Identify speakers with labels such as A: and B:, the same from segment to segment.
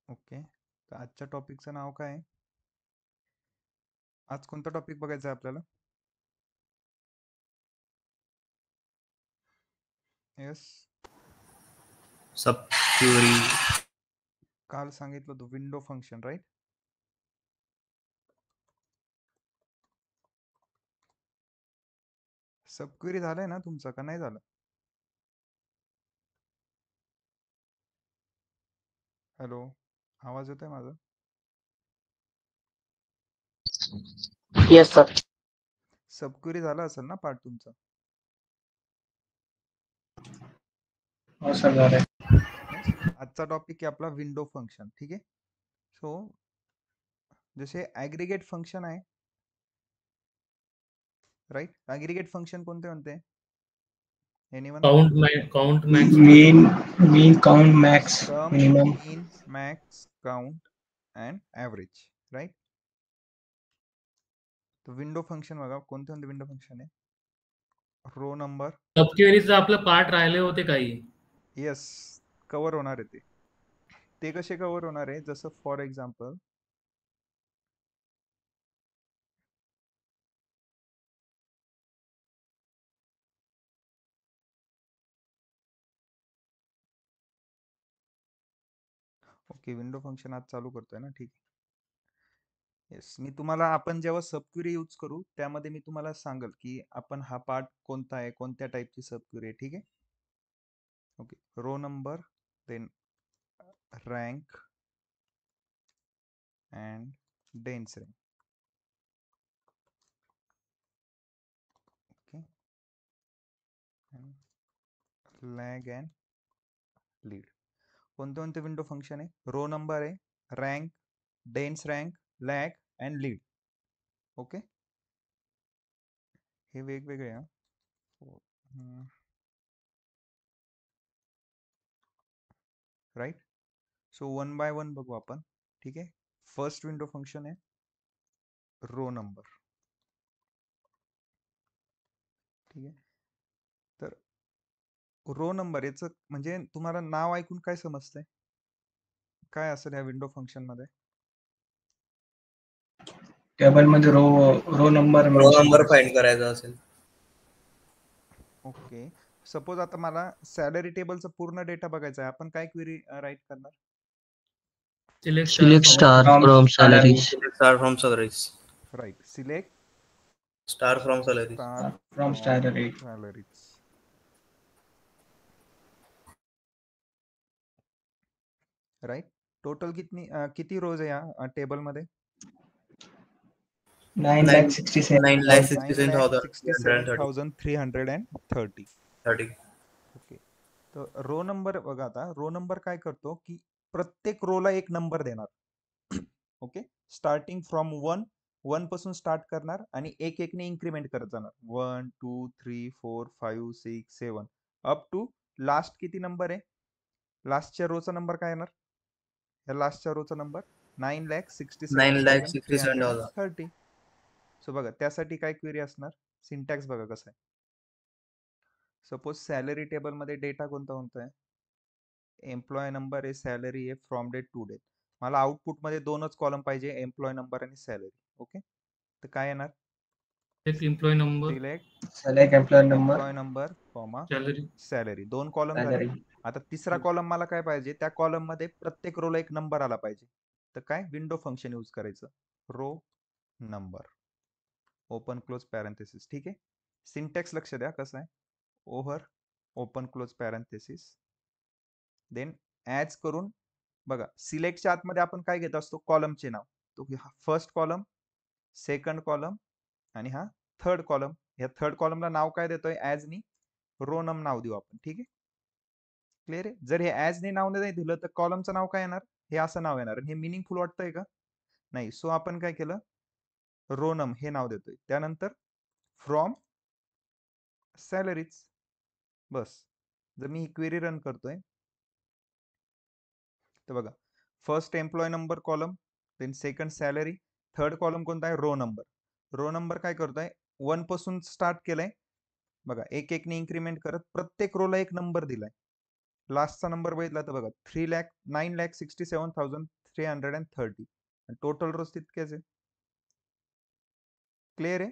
A: Okay. तर आजच्या टॉपिकचं नाव काय आहे? आज कोणता टॉपिक बघायचा आहे आपल्याला? येस.
B: सब थ्योरी.
A: काल सांगितलं होतं window function, right? Sub query झालंय ना तुमचं का नाही झालं? हॅलो, आवाज येतोय माझा?
C: Yes sir.
A: सब क्वेरी झाला असेल ना पार्ट तुमचा?
C: हो सर झालंय.
A: येस. आजचा टॉपिक आहे आपला विंडो फंक्शन, ठीक आहे. सो जसे ॲग्रिगेट फंक्शन आहे, राईट? ॲग्रिगेट फंक्शन कोणते कोणते? Anyone?
B: Count max
C: mean count max
A: sum,
C: minimum.
A: Mean, max, count and average, right? तर विंडो फंक्शन बघा, कोणते कोणते विंडो फंक्शन आहे? रो नंबर,
B: सब क्वेरीचं आपलं पार्ट राहिले होते काही.
A: येस, कव्हर होणार आहे ते. ते कसे कव्हर होणार आहे? जसं for example okay, window function आज चालू करतोय ना, ठीक आहे. येस, मी तुम्हाला आपण जेव्हा सब क्वेरी यूज करू त्यामध्ये मी तुम्हाला सांगल की आपण हा पार्ट कोणता आहे, कोणत्या टाईपची सब क्वेरी आहे, ठीक आहे. Okay, row number, then rank and dense rank. Okay, lag and lead. कोणते कोणते विंडो फंक्शन आहे? रो नंबर आहे, rank, dense rank, lag and lead. Okay, हे वेगवेगळे आहे. Right. So one by one बघू आपण, ठीक आहे. फर्स्ट विंडो फंक्शन आहे रो नंबर, ठीक आहे. तर रो नंबर याचं म्हणजे तुम्हाला नाव ऐकून काय समजतंय? काय असेल या विंडो फंक्शन मध्ये?
C: टेबल मध्ये रो रो नंबर मेन्शन करायचा.
B: फाइंड करायचा असेल.
A: ओके, सपोज आता मला सॅलरी टेबलचा पूर्ण डेटा बघायचा आहे, आपण काय क्वेरी राईट करणार?
C: Select star from salaries.
B: Star from salaries.
A: Right, select
B: star from salaries.
A: Star
C: From
A: from
C: salary.
A: Salaries. Right. Total किती रोज आहे या टेबल मध्ये?
C: 9,67,000.
A: 9,67,330.
B: 30.
A: ओके, तर रो नंबर बघा. आता रो नंबर काय करतो की प्रत्येक रोला एक नंबर देणार. ओके, स्टार्टिंग फ्रॉम वन पासून स्टार्ट करणार आणि एक एकने इन्क्रीमेंट करत जाणार. 1 2 3 4 5 6 7 अप टू लास्ट. किती नंबर आहे लास्टच्या रोचा नंबर? काय येणार या लास्टच्या रोचा नंबर?
B: 9,67,330.
A: 9,67,330. सो बघा, त्यासाठी काय क्वेरी असणार? सिंटॅक्स बघा कसं आहे. सपोज सॅलरी टेबल मध्ये डेटा कोणता कोणता आहे? एम्प्लॉय नंबर आहे, सॅलरी आहे, फ्रॉम डेट टू डेट. मला आउटपुट मध्ये दोनच कॉलम पाहिजे, एम्प्लॉय नंबर आणि सॅलरी. ओके, तर काय येणार?
B: Employee number,
A: select
C: Select employer number,
A: employee number comma
B: salary.
A: Salary. दोन कॉलम झाले.
C: salary.
A: आता तिसरा कॉलम मला काय पाहिजे? त्या कॉलम मध्ये प्रत्येक रोला एक नंबर आला पाहिजे. तर काय? विंडो फंक्शन यूज करायचं. Row number, open close parenthesis, ठीक आहे. सिंटॅक्स लक्ष द्या कसं आहे. Over open close parenthesis, then as करून बघा. सिलेक्टच्या आतमध्ये आपण काय घेत असतो? कॉलमचे नाव. तो फर्स्ट कॉलम, सेकंड कॉलम आणि हा थर्ड कॉलम. या थर्ड कॉलमला नाव काय देतोय? ॲजनी रो नम नाव देऊ आपण, ठीक आहे. क्लिअर आहे. जर हे ॲजने नाव नाही दिलं तर कॉलमचं नाव काय येणार? हे असं नाव येणार. हे मिनिंगफुल वाटतंय का? नाही. सो आपण काय केलं? रोनम हे नाव देतोय. त्यानंतर फ्रॉम सॅलरीज. बस. जर मी ही क्वेरी रन करतोय तर बघा, first employee number column, then second salary, third column कोणता आहे? Row number. रो नंबर काय करतोय? 1 पासून स्टार्ट केलंय बघा, एक एकने इन्क्रीमेंट करत प्रत्येक रोला एक नंबर दिलाय. लास्टचा नंबर बघितला तर बघा, 9,67,330. 330 टोटल रोज तितकेच आहे. क्लिअर आहे.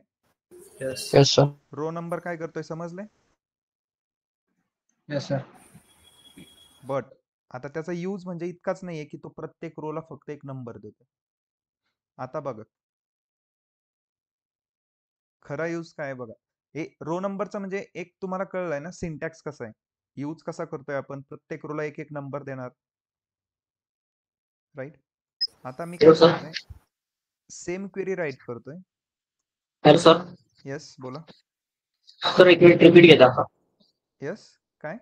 B: Yes.
C: Yes sir.
A: Row number काय करतोय समजले.
C: Yes sir.
A: बट आता त्याचा यूज म्हणजे इतकाच नाहीये की तो प्रत्येक रोला फक्त एक नंबर देतो. आता बघा खरा यूज काय आहे बघा. हे रो नंबरचा म्हणजे एक तुम्हाला कळलंय ना सिंटॅक्स कसा आहे. यूज कसा करतोय आपण प्रत्येक रोला एक एक नंबर देणार. राईट. आता मी काय
C: Yes, sir.
A: करतोय सेम क्वेरी राईट करतोय.
C: Hello sir.
A: येस बोला.
C: सर एक मिनिट रिपीट घेता का?
A: येस काय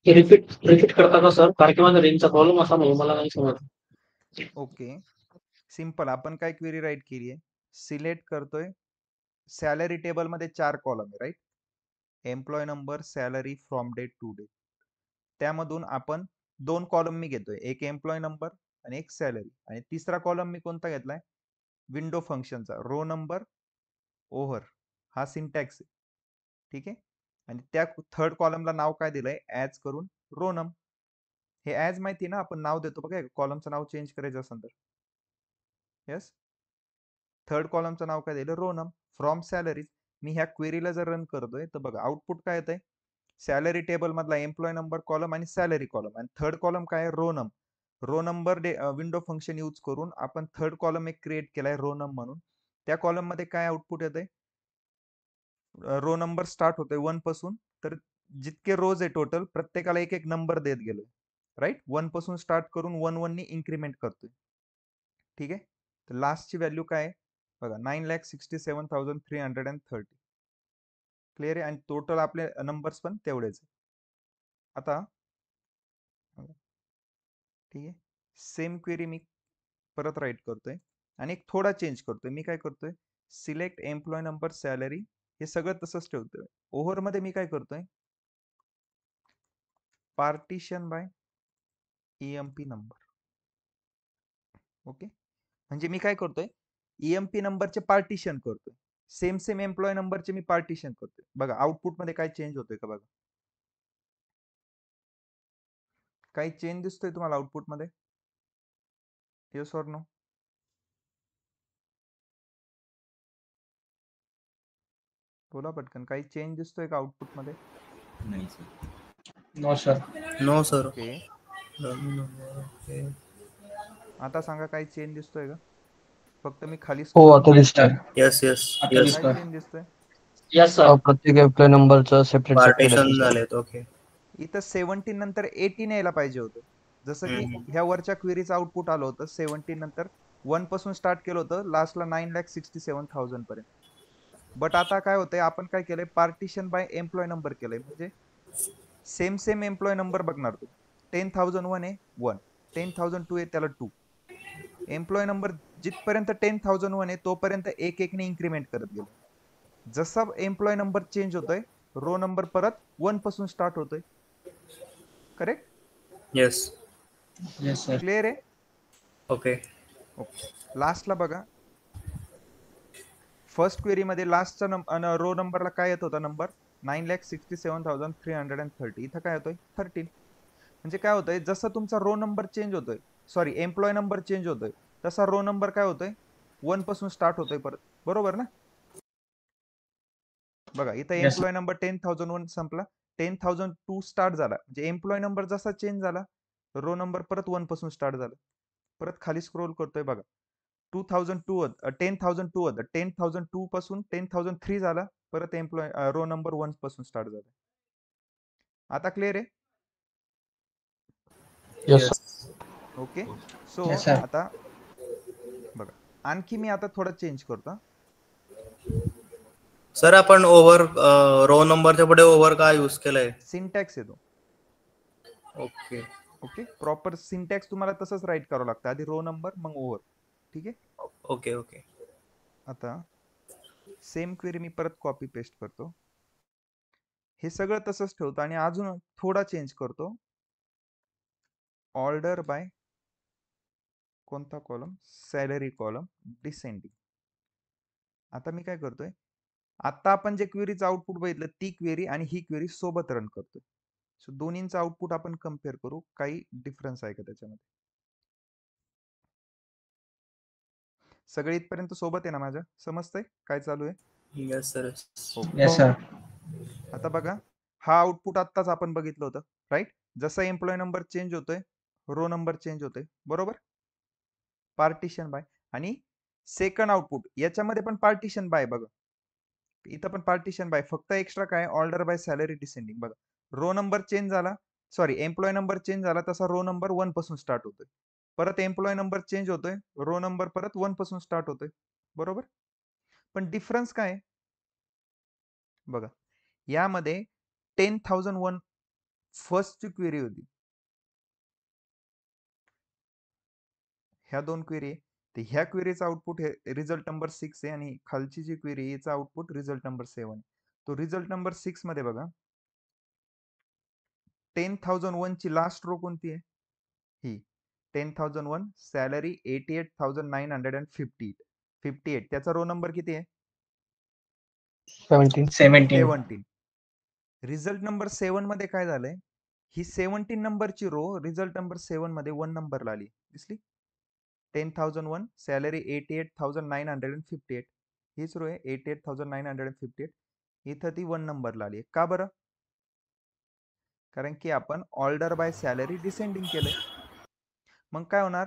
C: रिपीट करता का सर? कारण की माझा रेंजचा प्रॉब्लेम असा म्हणून मला नाही समजत.
A: ओके सिंपल आपण काय क्वेरी राईट केली आहे. सिलेक्ट करतोय सॅलरी टेबल मध्ये 4 कॉलम आहे right. Employee number salary from date to date. त्यामधून आपण 2 कॉलम मी घेतोय. एक एम्प्लॉय नंबर आणि एक सॅलरी. आणि तिसरा कॉलम मी कोणता घेतलाय विंडो फंक्शनचा रो नंबर ओव्हर हा सिंटॅक्स आहे. ठीक आहे. आणि त्या थर्ड कॉलमला नाव काय दिलंय ऍज करून रो नम. हे ऍज माहिती ना आपण नाव देतो बघा कॉलमचं नाव चेंज करायचं असेल तर. येस. थर्ड कॉलमचं नाव काय दिलं रो नम फ्रॉम सॅलरीज. मी ह्या क्वेरीला जर रन करतोय तर बघा आउटपुट काय येतंय सॅलरी टेबल मधला एम्प्लॉय नंबर कॉलम आणि सॅलरी कॉलम आणि थर्ड कॉलम काय row num. Row number window function use करून आपण थर्ड कॉलम एक क्रिएट केलाय रो नम म्हणून. त्या कॉलम मध्ये काय आउटपुट येतंय रो नंबर स्टार्ट होतोय 1 पासून. तर जितके रोज आहे टोटल प्रत्येकाला एक एक नंबर देत गेलोय. राईट 1 पासून स्टार्ट करून 1 ने इन्क्रीमेंट करतोय. ठीक आहे. तर लास्टची व्हॅल्यू काय आहे बघा 9,67,330. क्लिअर आहे. आणि टोटल आपले नंबर्स पण तेवढेच. आता ठीक आहे सेम क्वेरी मी परत राईट करतोय आणि एक थोडा चेंज करतोय. मी काय करतोय सिलेक्ट एम्प्लॉय नंबर सॅलरी हे सगळं तसंच ठेवतोय. ओव्हर मध्ये मी काय करतोय partition by EMP number. Okay म्हणजे मी काय करतोय ईएमपी नंबरचे पार्टिशन करतोय. सेम सेम एम्प्लॉय नंबरचे मी पार्टिशन करतोय. बघा आउटपुट मध्ये काय चेंज होतोय का बघा. काही चेंज दिसतोय तुम्हाला आउटपुट मध्ये. Yes or no. बोला पटकन काही चेंज दिसतोय का आउटपुट मध्ये.
B: नाही sir.
C: No sir.
B: No, sir.
A: Okay
B: Okay.
A: आता सांगा काही चेंज दिसतोय का. फक्त मी खाली
C: हो
A: स्क्रोल
C: आता दिसतंय.
B: Yes, yes,
C: आता
B: yes.
C: दिसतोय.
A: काय चेंज दिसतोय
C: येस सर. प्रत्येक एम्प्लॉय नंबरचं सेपरेट
B: Partition झालेत. Okay.
A: इथं 17 नंतर 18 यायला पाहिजे होतं. जसं की ह्या वरच्या क्वेरीचं आउटपुट आलं होतं 17 नंतर 1 पासून स्टार्ट केलं होतं लास्टला 9,67,000 पर्यंत. बट आता काय होतंय आपण काय केलंय पार्टिशन बाय एम्प्लॉय नंबर केलंय. म्हणजे सेम सेम एम्प्लॉय नंबर बघणार तू. 10,001 आहे 1, 10,002 आहे त्याला 2. एम्प्लॉय नंबर जिथपर्यंत 10,001 आहे तोपर्यंत एक एक ने इन्क्रीमेंट करत गेलो. जसा एम्प्लॉय नंबर चेंज होतोय रो नंबर परत 1 पासून स्टार्ट होतोय. Correct.
B: Yes.
C: Yes sir.
A: Clear आहे.
B: Okay.
A: ओके लास्टला बघा फर्स्ट क्वेरी मध्ये लास्टचा रो नंबरला काय येत होता नंबर 9,67,330. इथं काय होतोय 13. म्हणजे काय होतंय जसं तुमचा रो नंबर चेंज होतोय सॉरी एम्प्लॉय नंबर चेंज होतोय तसा रो नंबर काय होतोय 1 पासून स्टार्ट होतोय परत. बरोबर ना. बघा इथं
C: Yes,
A: एम्प्लॉय नंबर 10,001 संपला 10,002 स्टार्ट झाला. म्हणजे एम्प्लॉय नंबर जसा चेंज झाला रो नंबर परत 1 पासून स्टार्ट झाला. परत खाली स्क्रोल करतोय बघा 2002 10,002 होतं 10,002 पासून 10,003 झाला परत एम्प्लॉय रो नंबर 1 पासून स्टार्ट झाला. आता क्लिअर आहे.
C: Yes
B: Yes.
A: Okay so
C: Yes, sir.
A: आता बघा आणखी मी आता थोडं चेंज करतो.
B: सर आपण ओव्हर रो नंबरच्या पुढे ओव्हर का यूज केलंय.
A: सिंटॅक्स येतो.
B: ओके.
A: ओके प्रॉपर सिंटॅक्स तुम्हाला तसंच राईट करावं लागतं आधी रो नंबर मग ओव्हर. ठीक आहे.
B: ओके. ओके.
A: आता सेम क्वेरी मी परत कॉपी पेस्ट करतो. हे सगळं तसंच ठेवतो आणि अजून थोडा चेंज करतो. ऑर्डर बाय कोणता कॉलम सॅलरी कॉलम डिसेंडिंग. आता मी काय करतोय आता आपण जे क्वेरीचं आउटपुट बघितलं ती क्वेरी आणि ही क्वेरी सोबत रन करतोय. सो दोन्हींचं आउटपुट आपण कम्पेअर करू काही डिफरन्स आहे का त्याच्यामध्ये. सगळे इथपर्यंत सोबत आहे ना माझ्या? समजतंय काय चालू आहे?
B: Yes sir.
A: Okay.
C: Yes sir.
A: आता बघा, हा आउटपुट आत्ताच आपण बघितलं होतं, राईट? जसा एम्प्लॉय नंबर चेंज होतोय, रो नंबर चेंज होतोय, बरोबर? Partition by. आणि सेकंड आउटपुट याच्यामध्ये पण पार्टिशन बाय बघा. इथं पण पार्टिशन बाय, फक्त एक्स्ट्रा काय ऑर्डर बाय सॅलरी डिसेंडिंग बघा. रो नंबर चेंज झाला, सॉरी एम्प्लॉय नंबर चेंज झाला तसा रो नंबर 1 पासून स्टार्ट होतोय. परत एम्प्लॉय नंबर चेंज होतोय, रो नंबर परत 1 पासून स्टार्ट होतोय, बरोबर? पण डिफरन्स काय आहे? बघा, यामध्ये 10,001 फर्स्टची क्वेरी होती. ह्या दोन क्वेरी आहे. तर ह्या क्वेरीचा आउटपुट हे रिझल्ट नंबर 6 आहे आणि खालची जी क्वेरी आहे याचा आउटपुट रिझल्ट नंबर 7. तो रिझल्ट नंबर 6 मध्ये बघा 10,001 ची लास्ट रो कोणती आहे? ही 10,001 सॅलरी 88,958 58. त्याचा रो नंबर किती आहे?
C: 17.
A: 17. रिझल्ट नंबर 7 मध्ये काय झालंय? ही 17 नंबरची रो रिझल्ट नंबर 7 मध्ये 1 नंबरला आली. दिसली? 10,001 सॅलरी 88,958. हीच रो आहे 88,958. इथं ती 1 नंबरला आली. का बरं? कारण की आपण ऑर्डर बाय सॅलरी डिसेंडिंग केलंय. मग काय होणार?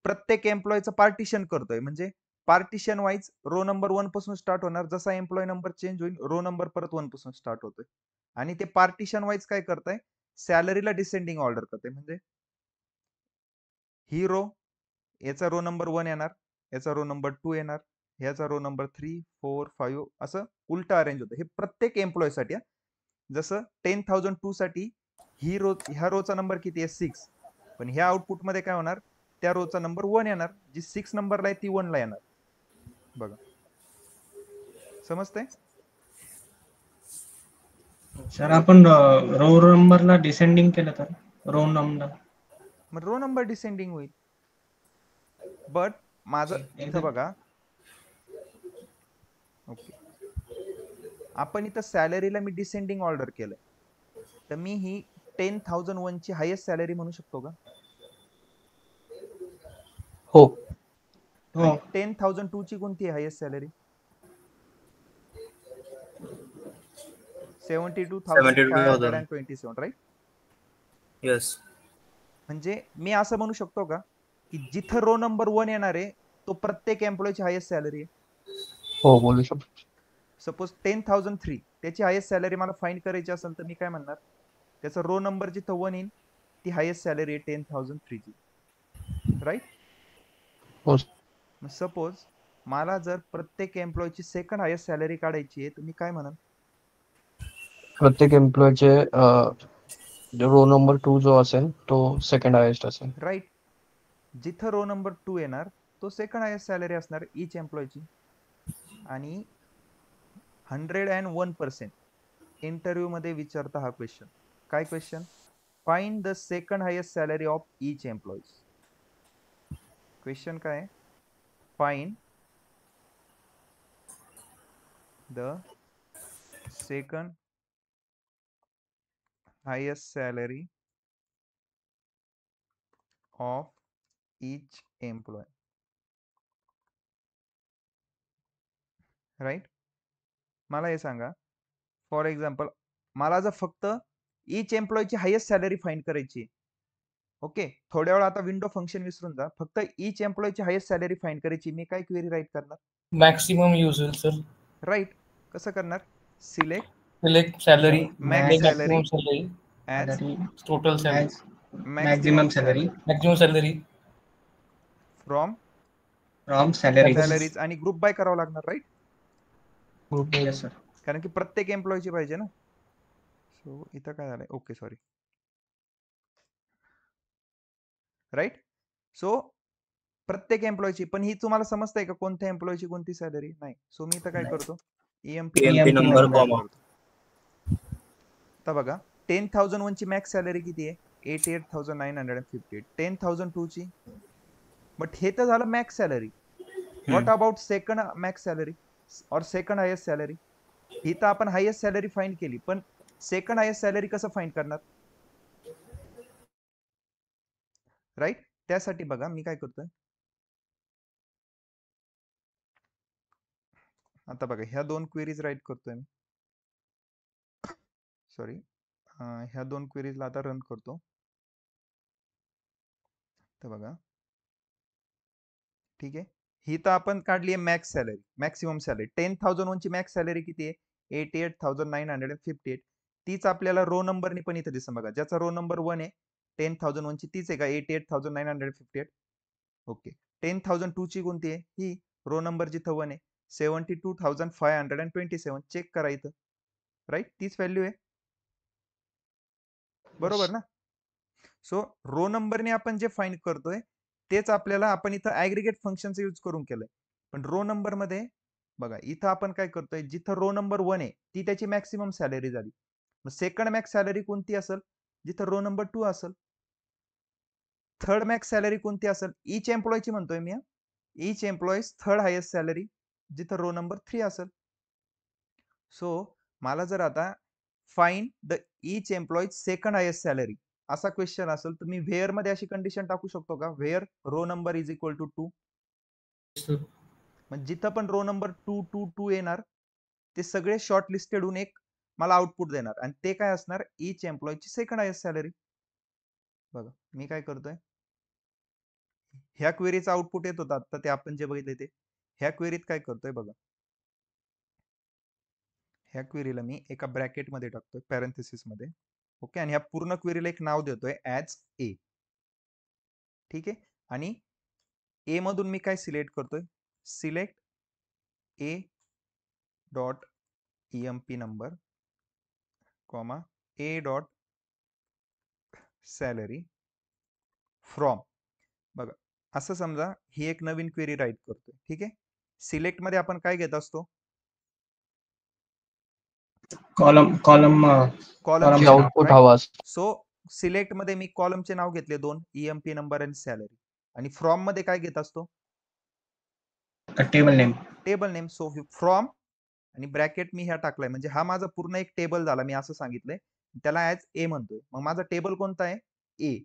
A: प्रत्येक एम्प्लॉयचं पार्टिशन करतोय, म्हणजे पार्टिशन वाईज रो नंबर 1 पासून स्टार्ट होणार. जसा एम्प्लॉय नंबर चेंज होईल रो नंबर परत 1 पासून स्टार्ट होतोय. आणि ते पार्टिशन वाईज काय करताय? सॅलरीला डिसेंडिंग ऑर्डर करते. म्हणजे ही रो, याचा रो नंबर 1 येणार, याचा रो नंबर 2 येणार, ह्याचा रो नंबर 3, 4, 5 असं उलट अरेंज होतं. हे प्रत्येक एम्प्लॉय साठी. जसं 10,002 साठी ही रो, ह्या रोचा नंबर किती आहे? 6. पण ह्या आउटपुट मध्ये काय होणार? त्या रोचा नंबर 1 येणार, जी 6 नंबरला आहे ती 1 ला येणार. बघा, समजतंय?
C: सर आपण रो नंबरला डिसेंडिंग केलं तर रो नंबर
A: मग रो नंबर डिसेंडिंग होईल. बट माझं इथं बघा, ओके, आपण इथं सॅलरीला मी डिसेंडिंग ऑर्डर केलंय, तर मी ही 10,001 ची हायेस्ट सॅलरी म्हणू शकतो का?
C: हो.
A: आणि 10,002 ची कोणती आहे हायेस्ट सॅलरी?
B: 72,000.
A: 72,527, राईट?
B: येस.
A: म्हणजे मी असं म्हणू शकतो का की जिथं रो नंबर 1 येणार आहे तो प्रत्येक एम्प्लॉयची हायेस्ट सॅलरी आहे?
C: हो, बोलू शकतो.
A: सपोज 10,003 त्याची हायेस्ट सॅलरी मला फाइंड करायची असेल तर मी काय म्हणणार? त्याचा रो नंबर जिथं 1 येईल ती हायेस्ट सॅलरी आहे 10,003 ची, राईट?
C: हो.
A: सपोज मला जर प्रत्येक एम्प्लॉयची सेकंड हायेस्ट सॅलरी काढायची आहे तर मी काय म्हणन?
C: प्रत्येक एम्प्लॉयचे रो नंबर 2 जो असेल तो सेकंड हायेस्ट असेल.
A: राईट. जिथं रो नंबर 2 येणार तो सेकंड हायेस्ट सॅलरी असणार ईच एम्प्लॉयची. आणि 101% इंटरव्ह्यू मध्ये विचारता हा क्वेश्चन. काय question? Find the second highest salary of each employees. Question काय? Find the second highest salary of each employee, right? मला हे सांगा, फॉर एक्झाम्पल मला जर फक्त ईच एम्प्लॉयची हायेस्ट सॅलरी फाइंड करायची, ओके, थोड्या वेळ आता विंडो फंक्शन विसरून जा, फक्त ईच एम्प्लॉयची हायेस्ट सॅलरी फाइंड करायची, मी काय क्वेरी राईट करणार?
D: मॅक्सिमम यूज होईल सर.
A: राईट. कसं करणार? Select
D: salary,
A: max salary
D: maximum salary,
A: as
D: total salary,
A: maximum salary
D: maximum salary
A: from
C: salary.
A: Salaries, आणि ग्रुप बाय करावं लागणार, राईट?
C: Yes sir.
A: कारण की प्रत्येक एम्प्लॉयची पाहिजे ना. सो इथं काय झालंय? Okay, sorry, right. सो प्रत्येक एम्प्लॉयची, पण ही तुम्हाला समजतंय का कोणत्या एम्प्लॉयची कोणती सॅलरी? नाही. सो मी इथं काय करतो? EMP
B: EMP
C: number
A: number
B: comma.
A: करतो. आता बघा 10,001 ची मॅक्स सॅलरी किती आहे? 88,958. 10,002 ची, बट हे तर झालं max salary. What about second max salary और सेकंड हायेस्ट सॅलरी? ही तर आपण हायेस्ट सॅलरी फाइंड केली, पण सेकंड हायेस्ट सॅलरी कसं फाइंड करणार? राईट. त्यासाठी बघा मी काय करतोय, आता बघा ह्या दोन क्वेरीज राईट करतोय मी. सॉरी, ह्या दोन क्वेरीजला आता रन करतो. तर बघा, ठीक आहे. ही तर आपण काढली आहे मॅक्स सॅलरी, मॅक्सिमम सॅलरी. 10,001 ची मॅक्स सॅलरी किती आहे? 88,958. तीच आपल्याला रो नंबरनी पण इथे दिसतं बघा. ज्याचा रो नंबर 1 आहे, 10,001 ची तीच आहे का? 88,958. ओके. 10,002 ची कोणती आहे? ही रो नंबर जिथं 1 आहे, 72,527. चेक करा इथं. राईट, तीच व्हॅल्यू आहे. बरोबर ना? सो रो नंबरने आपण जे फाइंड करतोय तेच आपल्याला आपण इथं ऍग्रीगेट फंक्शनचा यूज करून केलंय. पण रो नंबर मध्ये बघा, इथं आपण काय करतोय, जिथं रो नंबर 1 आहे ती त्याची मॅक्सिमम सॅलरी झाली. मग सेकंड मॅक्स सॅलरी कोणती असेल? जिथं रो नंबर 2 असेल. थर्ड मॅक्स सॅलरी कोणती असेल? ईच एम्प्लॉयची म्हणतोय मी. Each employees third highest salary जिथं रो नंबर 3 असेल. सो मला जर आता find the each employees second highest salary असा क्वेश्चन असेल तर मी व्हेअर मध्ये अशी कंडिशन टाकू शकतो का? Where row number is equal to 2. म्हणजे जिथं पण रो नंबर 2 2 2 येणार ते सगळे शॉर्ट लिस्टेड होऊन एक मला आउटपुट देणार, आणि ते काय असणार? ईच एम्प्लॉईची सेकंड हायेस्ट सॅलरी. बघा मी काय करतोय, ह्या क्वेरीचा आउटपुट येत होता आता ते आपण जे बघितले ते. ह्या क्वेरीत काय करतोय बघा, ह्या क्वेरीला मी एका ब्रॅकेट मध्ये टाकतोय, पॅरेंथेसिस मध्ये. ओके, आणि ह्या पूर्ण क्वेरीला एक नाव देतोय ऍज ए. ठीक आहे. आणि ए मधून मी काय सिलेक्ट करतोय? Select A dot EMP number comma A dot salary from. बघा असं समजा ही एक नवीन क्वेरी राईट करतोय. ठीक आहे. सिलेक्ट मध्ये आपण काय घेत असतो?
B: कॉलम
A: कॉलमचे
C: आउटपुट हवा असतो.
A: सो सिलेक्ट मध्ये मी कॉलमचे नाव घेतले 2, ईएमपी नंबर आणि सॅलरी. आणि फ्रॉम मध्ये काय घेत असतो?
B: Table name.
A: Table name. So from आणि ब्रॅकेट मी ह्या टाकलाय, म्हणजे हा माझा पूर्ण एक टेबल झाला. मी असं सांगितलंय, त्याला ऍज ए म्हणतोय. मग माझा टेबल कोणता आहे? ए.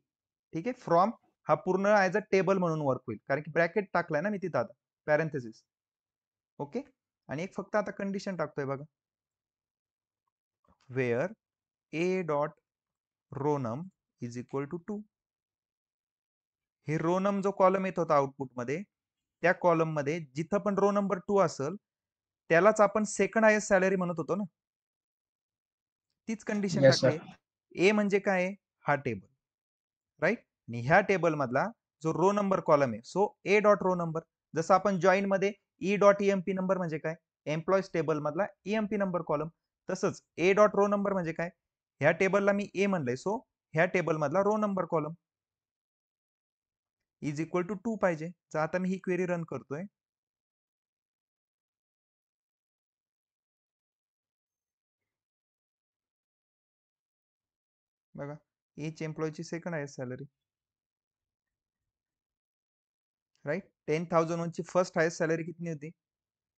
A: ठीक आहे. फ्रॉम हा पूर्ण ऍज अ टेबल म्हणून वर्क होईल, कारण की ब्रॅकेट टाकलाय ना मी तिथं आता, पॅरेंथेसिस. ओके. आणि एक फक्त आता कंडिशन टाकतोय बघा, where A dot rownum is equal to 2. हे रोनम जो कॉलम येत होता आउटपुट मध्ये, त्या कॉलम मध्ये जिथं पण रो नंबर 2 असेल त्यालाच आपण सेकंड हायेस्ट सॅलरी म्हणत होतो ना. तीच कंडिशन
B: Yes, sir.
A: टाकली. ए म्हणजे काय? हा टेबल. राईट. आणि ह्या टेबल मधला जो रो नंबर कॉलम आहे, so A dot row number. जसं आपण जॉईन मध्ये ई डॉट ईएमपी नंबर म्हणजे काय? एम्प्लॉईज टेबल मधला ईएमपी नंबर कॉलम. तसंच ए डॉट रो नंबर म्हणजे काय? ह्या टेबलला मी ए म्हणलंय, सो ह्या टेबल मधला row number column is equal to 2 पाहिजे. तर आता मी ही क्वेरी रन करतोय. बघा, ईच एम्प्लॉईची सेकंड हायेस्ट सॅलरी. राईट. 10,001 ची फर्स्ट हायेस्ट सॅलरी किती होती?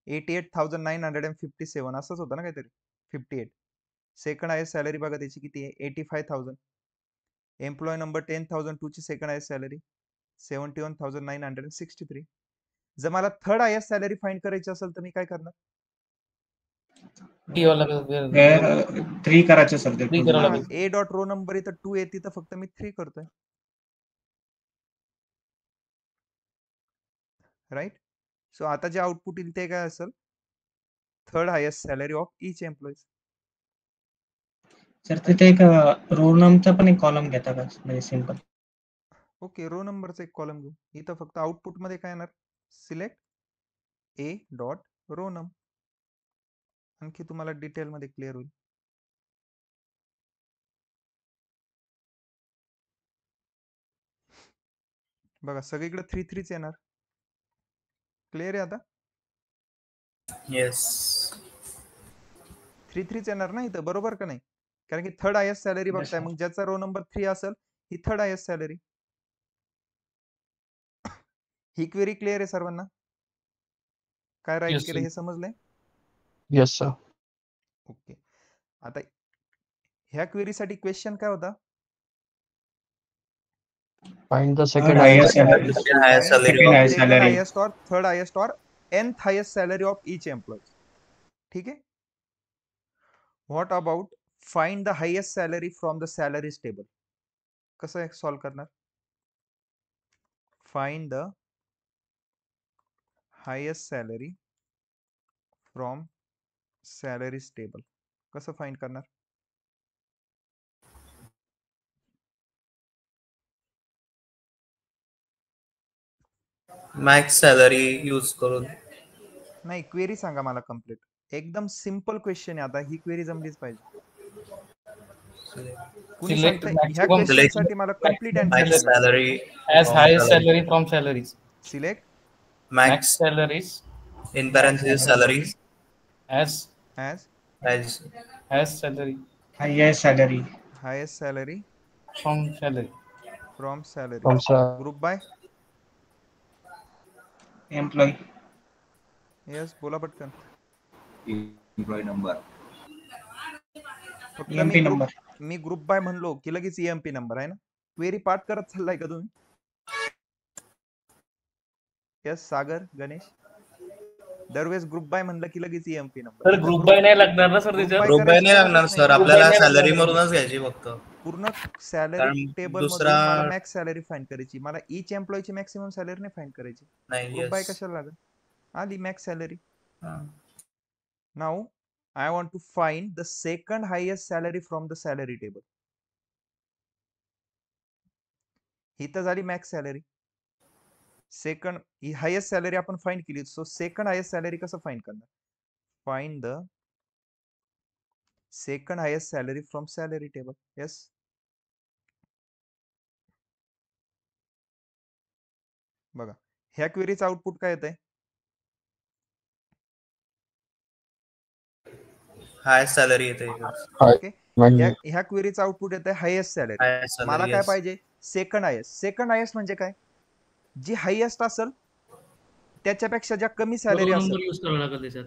A: 88,957 असंच होतं ना काहीतरी, 58. सेकंड हायेस्ट सॅलरी बघा त्याची किती आहे? 85,000. एम्प्लॉय नंबर 10,002 ची सेकंड हायेस्ट सॅलरी 71,963. जर मला थर्ड हायेस्ट सॅलरी फाइंड करायची असेल तर मी काय करणार?
D: टी वाला
B: 3 करायचे सर ते.
D: 3 करावं लागेल.
A: ए डॉट रो नंबर इथं 2 आहे, तिथं फक्त मी 3 करतोय. राईट. सो आता जे आउटपुट येईल ते काय असेल? Third highest salary of each employees.
B: Sir तिथे एक रो नंबरचा पण एक कॉलम घेता का? म्हणजे सिंपल.
A: ओके, रो नंबरचा एक कॉलम घेऊ. इथं फक्त आउटपुट मध्ये काय येणार? Select A dot row number. आणखी तुम्हाला डिटेल मध्ये क्लिअर होईल. बघा सगळीकडे 3 येणार. क्लिअर आहे आता?
B: येस.
A: 3 येणार ना इथं, बरोबर का नाही? कारण की थर्ड हायेस्ट सॅलरी बघताय, मग ज्याचा रो नंबर 3 असेल ही थर्ड हायेस्ट सॅलरी. ही क्वेरी क्लिअर आहे सर्वांना? काय राईट
D: Yes,
A: केलं
D: sir.
A: हे समजलंय?
C: Yes sir.
A: ओके. आता ह्या क्वेरीसाठी क्वेश्चन काय होता?
C: Find the
B: Third
C: second
B: highest
C: highest
B: salary.
A: Find
B: Second highest
A: second
B: salary.
A: highest or third highest or nth highest salary of each employee. ठीक आहे. What about find the highest salary from the salaries table. कसं solve करणार? Find the highest salary from salaries table. कसं find करणार?
B: Max salary use करून.
A: नाही, query सांगा मला कम्प्लीट. एकदम सिंपल क्वेश्चन आहे. आता ही क्वेरी जमलीच पाहिजे. कुणी
D: Select
A: सांगतंय ह्या
D: maximum
A: क्वेश्चन साठी मला कम्प्लीट
D: maximum
A: आन्सर
B: मॅक्स
A: सांगा.
B: Salary
D: as highest salary from salaries.
A: Select
D: Max
B: max
D: salaries
B: in parenthesis salaries
D: as
A: as
D: salary
E: highest salary
A: highest salary
D: from salary.
A: From salary.
C: From
A: group by.
E: employee
A: yes, बोला पटकन.
F: Employee number.
A: फक्त
E: EMP number
A: मी group by म्हणलो की लगेच EMP number आहे ना. Query पाठ करत चाललाय का तुम्ही? यस सागर, गणेश. दरवेळेस ग्रुप बाय म्हणलं की लगेच EMP number.
D: Sir group by नाही लागणार ना सर त्याच्यात.
B: ग्रुप बाय नाही लागणार सर,
D: Group by
B: आपल्याला
D: नाही
B: सॅलरी
D: लागणार.
B: मधूनच घ्यायची फक्त.
A: पूर्ण सॅलरी
B: कारण
A: टेबल
B: दुसरा-
A: मधून मला मॅक्स सॅलरी फाइंड करायची. मला ईच एम्प्लॉयची मॅक्सिमम सॅलरी नाही फाइंड करायची.
B: नाही.
A: Group by
B: yes.
A: कशाला लागेल? आली मॅक्स सॅलरी.
B: हा.
A: Now I want to find the second highest salary from the salary table. ही तर झाली मॅक्स सॅलरी. सेकंड ही हायेस्ट सॅलरी आपण फाइंड केली. सो सेकंड हायेस्ट सॅलरी कसं फाइंड करणार? Find the second highest salary from salary table. Yes. बघा ह्या क्वेरीचं output काय येतंय?
B: हायस्ट सॅलरी येते.
A: ओके.
C: म्हणजे
A: ह्या क्वेरीचं आउटपुट येतंय हायेस्ट सॅलरी.
B: हायस्ट
A: मला
B: सॅलरी
A: काय पाहिजे? Second highest. सेकंड हायेस्ट म्हणजे काय? जी हायेस्ट असेल त्याच्यापेक्षा ज्या कमी सॅलरी
D: Row
A: असेल.
D: number use करावा लागेल त्याच्यात.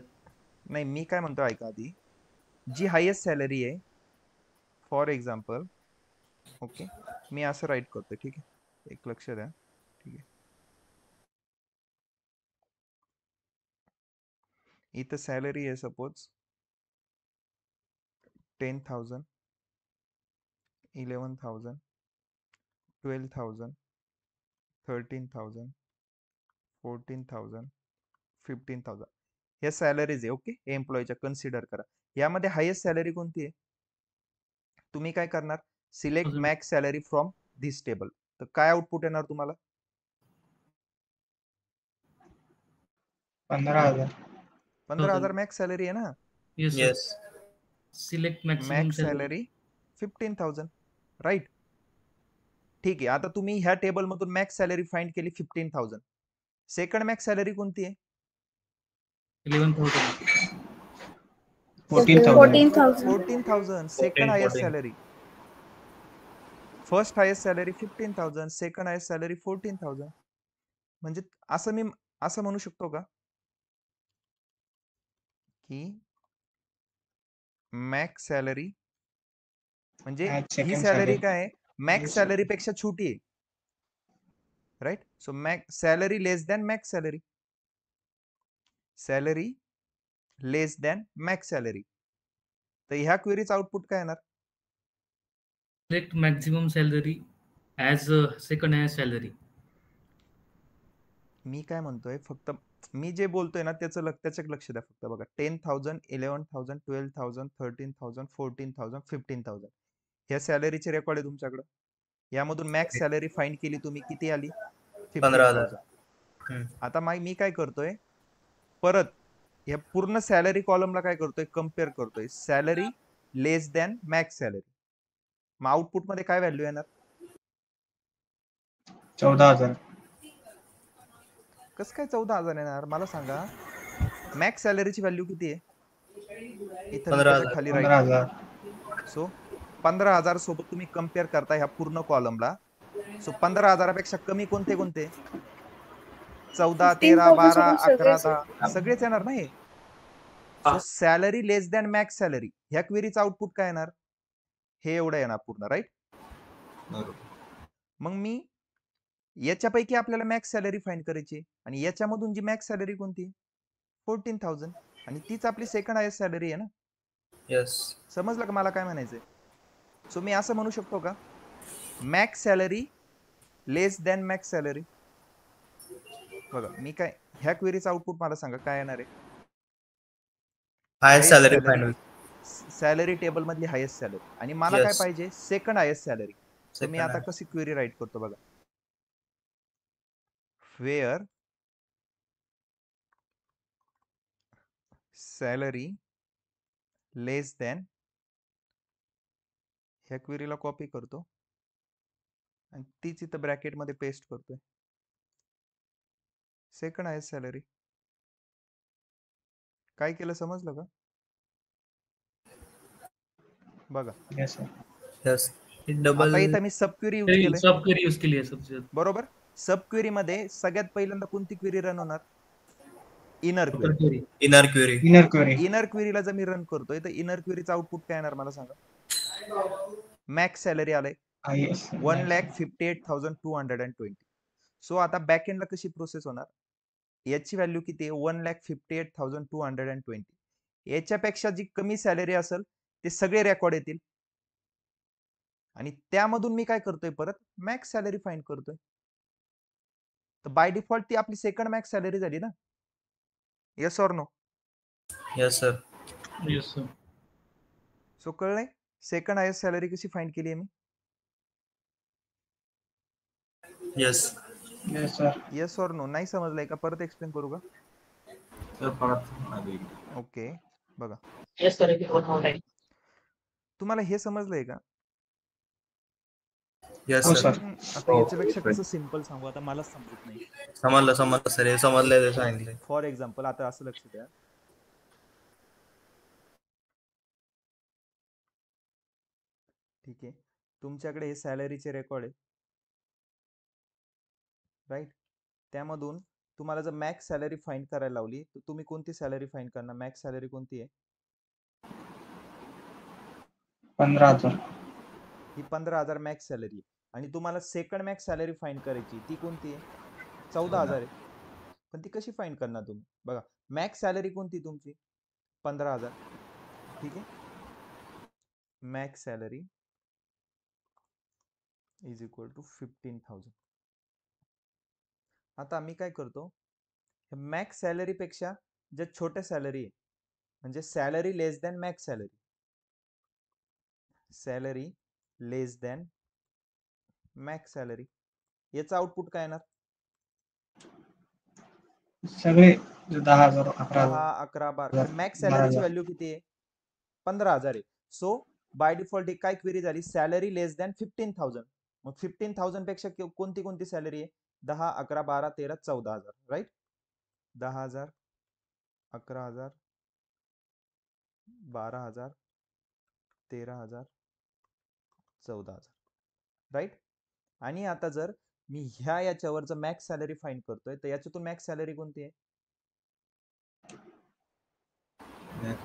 A: नाही, मी काय म्हणतो ऐका आधी. जी हायेस्ट सॅलरी आहे, फॉर एक्झाम्पल, ओके, मी असं राईट करतो. ठीक आहे, एक लक्ष द्या. ठीक आहे, इथं सॅलरी आहे सपोज 10,000, 11,000, 12,000, 13,000, 14,000, 15,000. हे सॅलरीज आहे. ओके, एम्प्लॉयच्या कन्सिडर करा. यामध्ये हायेस्ट सॅलरी कोणती आहे? तुम्ही काय करणार? Select max salary from this table. तर काय आउटपुट येणार तुम्हाला?
E: 15,000
A: 15,000 मॅक्स सॅलरी आहे ना.
D: Yes sir.
B: Yes.
D: Select maximum
A: max
D: salary.
A: Salary 15,000, right. ठीक आहे, आता तुम्ही ह्या टेबल मधून मॅक्स सॅलरी फाइंड केली 15,000. सेकंड मॅक्स सॅलरी कोणती आहे?
D: 11,000.
E: 14,000
A: 14,000. Second highest
B: 14.
A: Salary. First highest salary 15,000, second highest salary 14,000. म्हणजे असं मी असं म्हणू शकतो का की मॅक्स सॅलरी म्हणजे
E: At
A: he
E: second
A: salary
E: salary.
A: काय आहे? Max
E: Yes.
A: सॅलरी पेक्षा छोटी आहे, right. So max salary less than max salary. Salary less than max salary. तर ह्या क्वेरीचं आउटपुट काय येणार?
D: Select maximum salary as second highest salary.
A: मी काय म्हणतोय, फक्त मी जे बोलतोय ना त्याच्यात लक्ष द्या. फक्त बघा 10,000, 11,000, 12,000, 13,000, 14,000, 15,000 ह्या सॅलरीचे रेकॉर्ड आहे तुमच्याकडे. यामधून मॅक्स सॅलरी फाइंड केली तुम्ही, किती आली?
B: 15,000.
A: 15,000. आता मी काय करतोय, परत या पूर्ण सॅलरी कॉलमला काय करतोय? कम्पेअर करतोय. Salary less than max salary. मग आउटपुट मध्ये काय व्हॅल्यू येणार?
E: 14,000
A: कसं काय 14,000 येणार? मला सांगा, मॅक्स सॅलरीची व्हॅल्यू किती आहे? इथं मी
B: 15,000.
A: त्याच्या खाली राईट
E: 15,000
A: सो 15,000 सोबत तुम्ही कम्पेअर करता ह्या पूर्ण कॉलमला. सो 15,000 पेक्षा कमी कोणते कोणते? 14, 13, 12, 11, 10 सगळेच येणार नाही. So salary less than max salary ह्या क्वेरीचं आउटपुट काय येणार? हे एवढं येणार पूर्ण, राईट.
F: बरोबर.
A: मग मी याच्यापैकी आपल्याला मॅक्स सॅलरी फाइंड करायची आणि याच्यामधून जी मॅक्स सॅलरी कोणती? 14,000. आणि तीच आपली सेकंड हायेस्ट सॅलरी आहे ना.
B: येस.
A: समजलं का मला काय म्हणायचंय? सो मी असं म्हणू शकतो का, max salary less than max salary. बघा मी काय, ह्या क्वेरीचं आउटपुट मला सांगा काय येणार आहे.
B: हायेस्ट सॅलरी फाइंड होईल.
A: सॅलरी टेबल मधली हायेस्ट सॅलरी, आणि मला काय
B: Yes.
A: पाहिजे, सेकंड हायेस्ट सॅलरी. तर मी
B: Second
A: आता
B: highest.
A: कशी क्वेरी राईट करतो बघा. वेअर सॅलरी लेस दॅन, ह्या क्वेरीला कॉपी करतो आणि तीच इथं ब्रॅकेटमध्ये पेस्ट करतोय. Second highest salary. काय केलं समजलं का? बघा
E: येस सर.
B: येस. डबल.
A: आता इथं मी सब क्वेरी यूज केलंय,
D: सब क्वेरी यूज केली आहे सबसे ज्यादा.
A: बरोबर. सब क्वेरी मध्ये सगळ्यात पहिल्यांदा कोणती क्वेरी रन होणार? Inner
D: Upper
A: query.
D: query.
B: Inner query.
E: Inner query.
A: Inner क्वेरीला जर मी रन करतोय तर इनर क्वेरीचा आउटपुट काय येणार मला सांगा. मॅक्स सॅलरी आलंय
E: हायेस्ट.
A: 1,58,220. सो आता बॅक एंडला कशी प्रोसेस होणार, याची व्हॅल्यू किती आहे, 1,58,220. याच्यापेक्षा जी कमी सॅलरी असेल ते सगळे रेकॉर्ड येतील, आणि त्यामधून मी काय करतोय, परत मॅक्स सॅलरी फाइंड करतोय. तर बाय डिफॉल्ट ती आपली सेकंड मॅक्स सॅलरी झाली ना. Yes or no?
B: Yes sir.
D: Yes, sir.
A: So कळलंय सेकंड हायेस्ट सॅलरी कशी फाइंड केली आहे मी.
B: Yes.
E: Yes sir.
A: Yes or no? नाही समजलंय का, परत एक्सप्लेन करू का?
F: सर परत आधी.
A: ओके बघा,
D: Yes, sir. It was all right.
A: तुम्हाला हे समजलंय का?
B: येस
E: हो
B: सर.
E: सर.
A: आता
F: हो,
A: याच्यापेक्षा
F: right.
A: कसं सिंपल सांगू, आता मलाच समजत नाही.
B: समजलं सर. हे समजलंय ते सांगितलंय.
A: फॉर एक्झाम्पल आता असं लक्ष द्या, ठीक आहे, तुमच्याकडे हे सॅलरीचे रेकॉर्ड आहे, राईट. त्यामधून तुम्हाला जर मॅक्स सॅलरी फाइंड करायला लावली तर तुम्ही कोणती सॅलरी फाइंड करणार? मॅक्स सॅलरी कोणती आहे?
E: 15,000.
A: ही 15,000 मॅक्स सॅलरी आहे. आणि तुम्हाला सेकंड मॅक्स सॅलरी फाइंड करायची, ती कोणती आहे? 14,000 आहे. पण ती कशी फाइंड करणार तुम्ही? बघा, मॅक्स सॅलरी कोणती तुमची? 15,000. ठीक आहे, max salary is equal to 15,000. आता मी काय करतो, मॅक्स सॅलरी पेक्षा ज्या छोट्या सॅलरी आहे, म्हणजे salary less than max salary, salary less than max salary, याचा आउटपुट काय येणार?
E: सगळे 10,000,
A: 10,
E: 11,000.
A: 11, 12. मॅक्स सॅलरीची व्हॅल्यू किती आहे? 15,000 आहे. सो बाय डिफॉल्ट काय क्वेरी झाली, सॅलरी लेस दॅन 15,000. मग 15,000 पेक्षा कोणती कोणती सॅलरी आहे? 10, 11, 12, 13, 14,000. राईट. 10,000, 11,000, 12,000, 13,000, 14,000. राईट. आणि आता जर मी याच्यावर जर मॅक्स सॅलरी फाइंड करतोय तर याच्यातून मॅक्स सॅलरी कोणती आहे?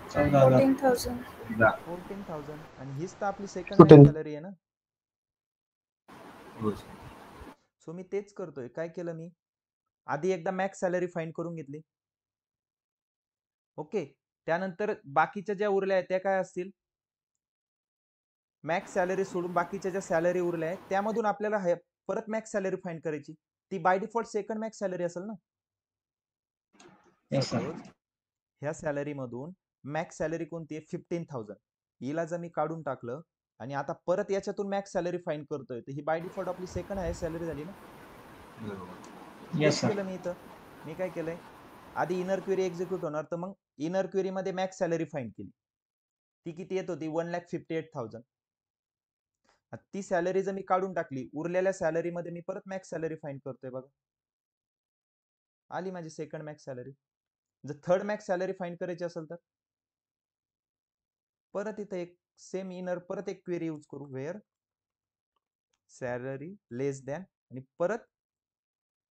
E: 14,000.
A: 14,000. आणि हीच तर आपली सेकंड
C: 14.
A: मॅक्स सॅलरी आहे ना.
F: हो सर.
A: सो मी तेच करतोय. काय केलं मी, आधी एकदा मॅक्स सॅलरी फाइंड करून घेतली. ओके, त्यानंतर बाकीच्या ज्या उरल्या आहेत त्या काय असतील? मॅक्स सॅलरी सोडून बाकीच्या ज्या सॅलरी उरल्या आहेत त्यामधून आपल्याला परत मॅक्स सॅलरी फाइंड करायची. ती by default second max salary असेल ना.
E: Yes sir.
A: सपोज ह्या सॅलरी मधून मॅक्स सॅलरी कोणती आहे? 15,000. हिला जर मी काढून टाकलं आणि आता परत याच्यातून मॅक्स सॅलरी फाइंड करतोय तर ही बाय डिफॉल्ट आपली सेकंड हायेस्ट सॅलरी झाली ना.
F: बरोबर.
E: येस
A: तेच
E: सर.
A: केलं मी इथं. मी काय केलंय, आधी इनर क्वेरी एक्झिक्यूट होणार, तर मग इनर क्वेरी मध्ये मॅक्स सॅलरी फाइंड केली. ती किती येत होती? 1,58,000. ती सॅलरी जर मी काढून टाकली, उरलेल्या सॅलरी मध्ये मी परत मॅक्स सॅलरी फाइंड करतोय. बघा, आली माझी सेकंड मॅक्स सॅलरी. जर थर्ड मॅक्स सॅलरी फाइंड करायची असेल तर परत इथे एक सेम इनर परत एक क्वेरी यूज करू, वेअर सॅलरी लेस दॅन, आणि परत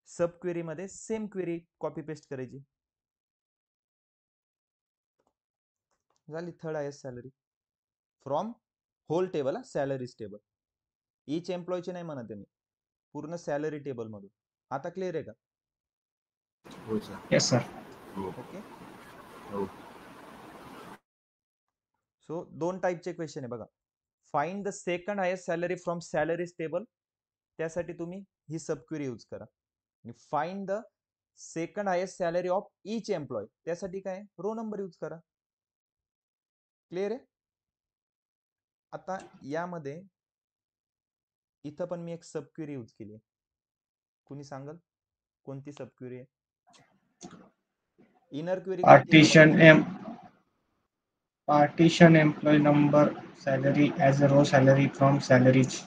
A: सब क्वेरी मध्ये सेम क्वेरी कॉपी पेस्ट करायची. झाली third highest salary from whole table, salaries table. Each एम्प्लॉयची नाही म्हणत आहे मी, पूर्ण सॅलरी टेबल मधून. आता क्लिअर आहे का?
F: हो सर.
E: Yes sir.
F: हो.
A: ओके.
F: हो.
A: सो दोन टाईपचे क्वेश्चन आहे बघा. Find the second highest salary from salaries table, त्यासाठी तुम्ही ही सब क्वेरी यूज करा. आणि find the second highest salary of each employee, त्यासाठी काय रो नंबर यूज करा. क्लिअर आहे. आता यामध्ये इथं पण मी एक सब क्वेरी यूज केली. कुणी सांगल कोणती सब क्वेरी आहे? Inner query
E: partition employee number salary as a row salary from salaries.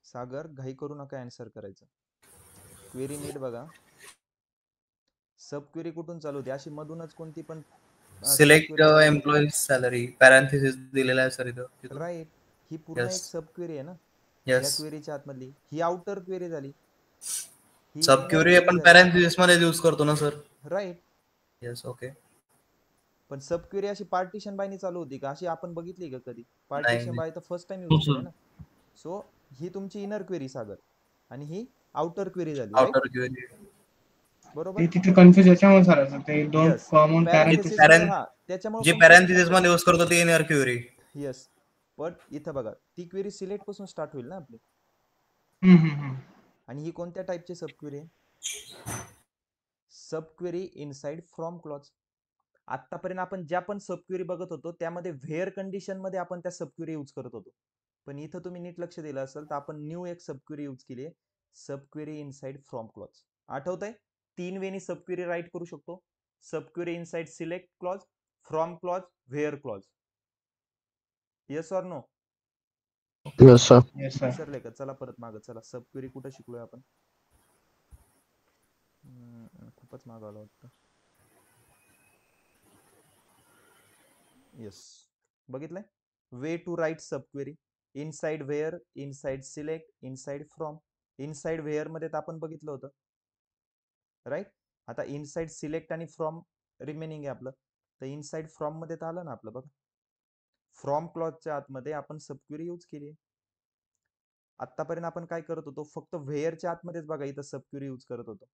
A: सागर घाई करू नका आन्सर करायचं. क्वेरी नीट बघा. सब क्वेरी कुठून चालू होते? अशी मधूनच कोणती पण
B: सिलेक्ट एम्प्लॉई सॅलरी पॅरेंथेसिस दिलेला आहे सर इथं.
A: राईट. ही पूर्ण एक सब क्वेरी आहे ना.
B: यस.
A: या क्वेरीच्या आतमधली ही आउटर क्वेरी झाली.
B: सब क्वेरी आपण पॅरेंथेसिस मध्ये यूज करतो ना सर.
A: राईट.
B: यस. ओके.
A: पण सब क्वेरी अशी पार्टिशन बायनी चालू होती का? अशी आपण बघितली का कधी? पार्टिशन बाय तर फर्स्ट टाइम यूज केली ना. सो ही तुमची इनर क्वेरी सागर आणि ही आउटर क्वेरी झाली.
B: आउटर क्वेरी
A: बरोबर.
E: ते तिथे कन्फ्युज याच्यामुळे झालं ते दोन कॉमन
A: पॅरेंथेसिस
E: पॅरेंथेसिस
B: जे पॅरेंथेसिस मध्ये यूज करतो ते इनर क्वेरी.
A: यस. पण इथं बघा ती क्वेरी सिलेक्ट पासून स्टार्ट होईल ना आपली. आणि ही कोणत्या टाइपची सब क्वेरी आहे? Sub query inside from clause. आतापर्यंत आपण ज्या पण सब क्वेरी बघत होतो त्यामध्ये व्हेअर कंडिशन मध्ये आपण त्या सब क्वेरी यूज करत होतो. पण इथं तुम्ही नीट लक्ष दिलं असेल तर आपण न्यू एक सब क्वेरी यूज केली आहे, sub query inside from clause. आठवतंय? 3 वेनी सब क्वेरी राईट करू शकतो. Sub query inside select clause, from clause, where clause. Yes or no?
C: Yes sir.
A: विसरले का? चला परत मागं चला. सब क्वेरी कुठं शिकलोय आपण? खूपच मागं आलं वाटतं. येस. बघितलंय? Way to write sub query. Inside where, inside select, inside from. Inside where मध्ये तर आपण बघितलं होतं. राईट. आता इनसाइड सिलेक्ट आणि फ्रॉम रिमेनिंग आहे आपलं. तर इनसाइड फ्रॉम मध्ये तर आलं ना आपलं बघा. फ्रॉम क्लॉजच्या आतमध्ये आपण सब क्वेरी यूज केली आहे. आतापर्यंत आपण काय करत होतो? फक्त व्हेअरच्या आतमध्येच बघा इथं सब क्वेरी यूज करत होतो.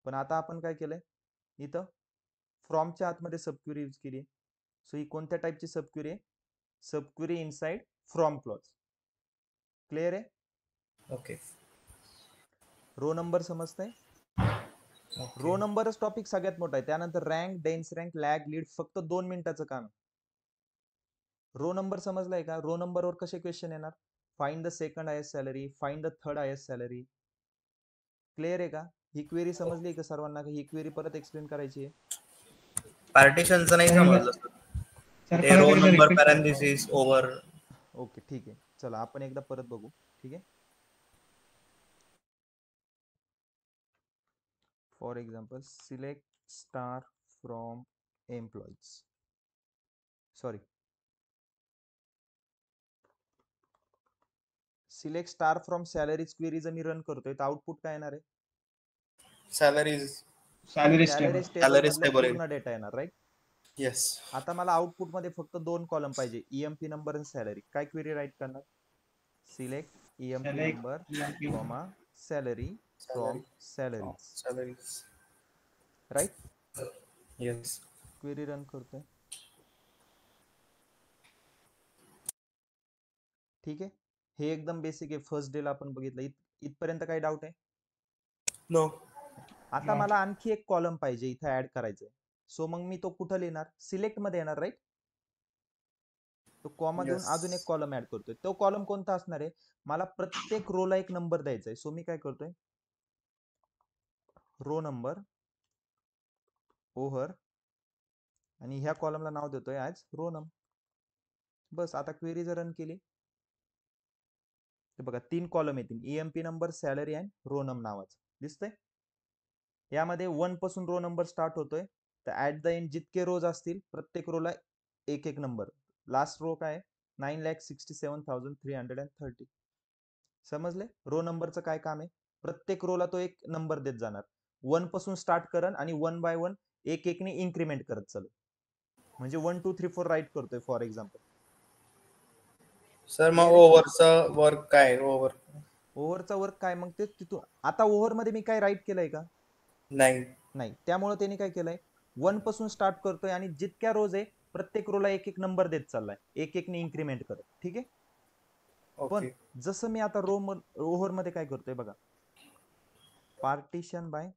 A: पण आता आपण काय केलंय? इथं फ्रॉमच्या आतमध्ये सब क्वेरी यूज केली आहे. सो ही कोणत्या टाइपची सब क्वेरी आहे? Sub query inside from clause. Clear आहे?
B: ओके.
A: रो नंबर समजतंय? रो नंबरच टॉपिक सगळ्यात मोठा आहे. त्यानंतर rank, dense rank, lag, lead फक्त 2 मिनिटाचं काम. रो नंबर समजलाय का? रो नंबरवर कसे क्वेश्चन येणार? Find the second highest salary, find the third highest salary. Clear आहे का? ही क्वेरी समजली का सर्वांना? ही क्वेरी परत एक्सप्लेन करायची आहे?
B: पार्टिशनचं नाही समजलं सर. ते row number parenthesis over.
A: Okay ठीक आहे. चला आपण एकदा परत बघू. ठीक आहे. For example select star from employees. Sorry, select star from salaries query जर मी रन करतोय तर आउटपुट काय येणार आहे?
B: सॅलरीज
A: टेबल पूर्ण डेटा येणार. राईट.
B: येस.
A: आता मला आउटपुट मध्ये फक्त 2 कॉलम पाहिजे, ईएमपी नंबर आणि सॅलरी. काय क्वेरी राईट करणार? Select EMP number comma salary from salaries. Right.
B: Yes.
A: Query run करतोय. ठीक आहे. हे एकदम बेसिक आहे. फर्स्ट डे ला आपण बघितलं. इथपर्यंत काही डाऊट आहे?
B: नो.
A: आता मला आणखी एक कॉलम पाहिजे इथे ऍड करायचंय. सो मग मी तो कुठं लिहिणार? सिलेक्ट मध्ये येणार. राईट. तो कॉमा देऊन अजून एक कॉलम ऍड करतोय. तो कॉलम कोणता असणार आहे? मला प्रत्येक रोला एक नंबर द्यायचा आहे. सो मी काय करतोय? रो नंबर ओव्हर आणि ह्या कॉलमला नाव देतोय ऍज रो नंबर. बस. आता क्वेरी जर रन केली तर बघा 3 कॉलम येतील, EMP number, salary and row number नावाचं. दिसतंय? यामध्ये 1 पासून रो नंबर स्टार्ट होतोय. तर ऍट द एंड जितके रोज असतील प्रत्येक रोला एक एक नंबर. लास्ट रो काय? 9,67,330. समजले? रो नंबरचं काय काम आहे? प्रत्येक रोला तो एक नंबर देत जाणार. 1 पासून स्टार्ट करन आणि 1 बाय 1 एक एकने इन्क्रीमेंट करत चालू. म्हणजे 1 2 3 4 राईट करतोय फॉर एक्झाम्पल.
B: सर मग ओव्हरचं वर्क काय?
A: ओव्हरचा वर्क काय? मग ते तिथून आता ओव्हर मध्ये मी काय राईट केलंय का?
B: नाही.
A: त्यामुळे त्यांनी काय केलंय? 1 पासून स्टार्ट करतोय आणि जितक्या रोज आहे प्रत्येक रोला एक एक नंबर देत चाललाय, एक एक ने इन्क्रीमेंट करत. ठीक आहे. पण
B: ओके.
A: जसं मी आता रोवर मध्ये काय करतोय बघा, partition by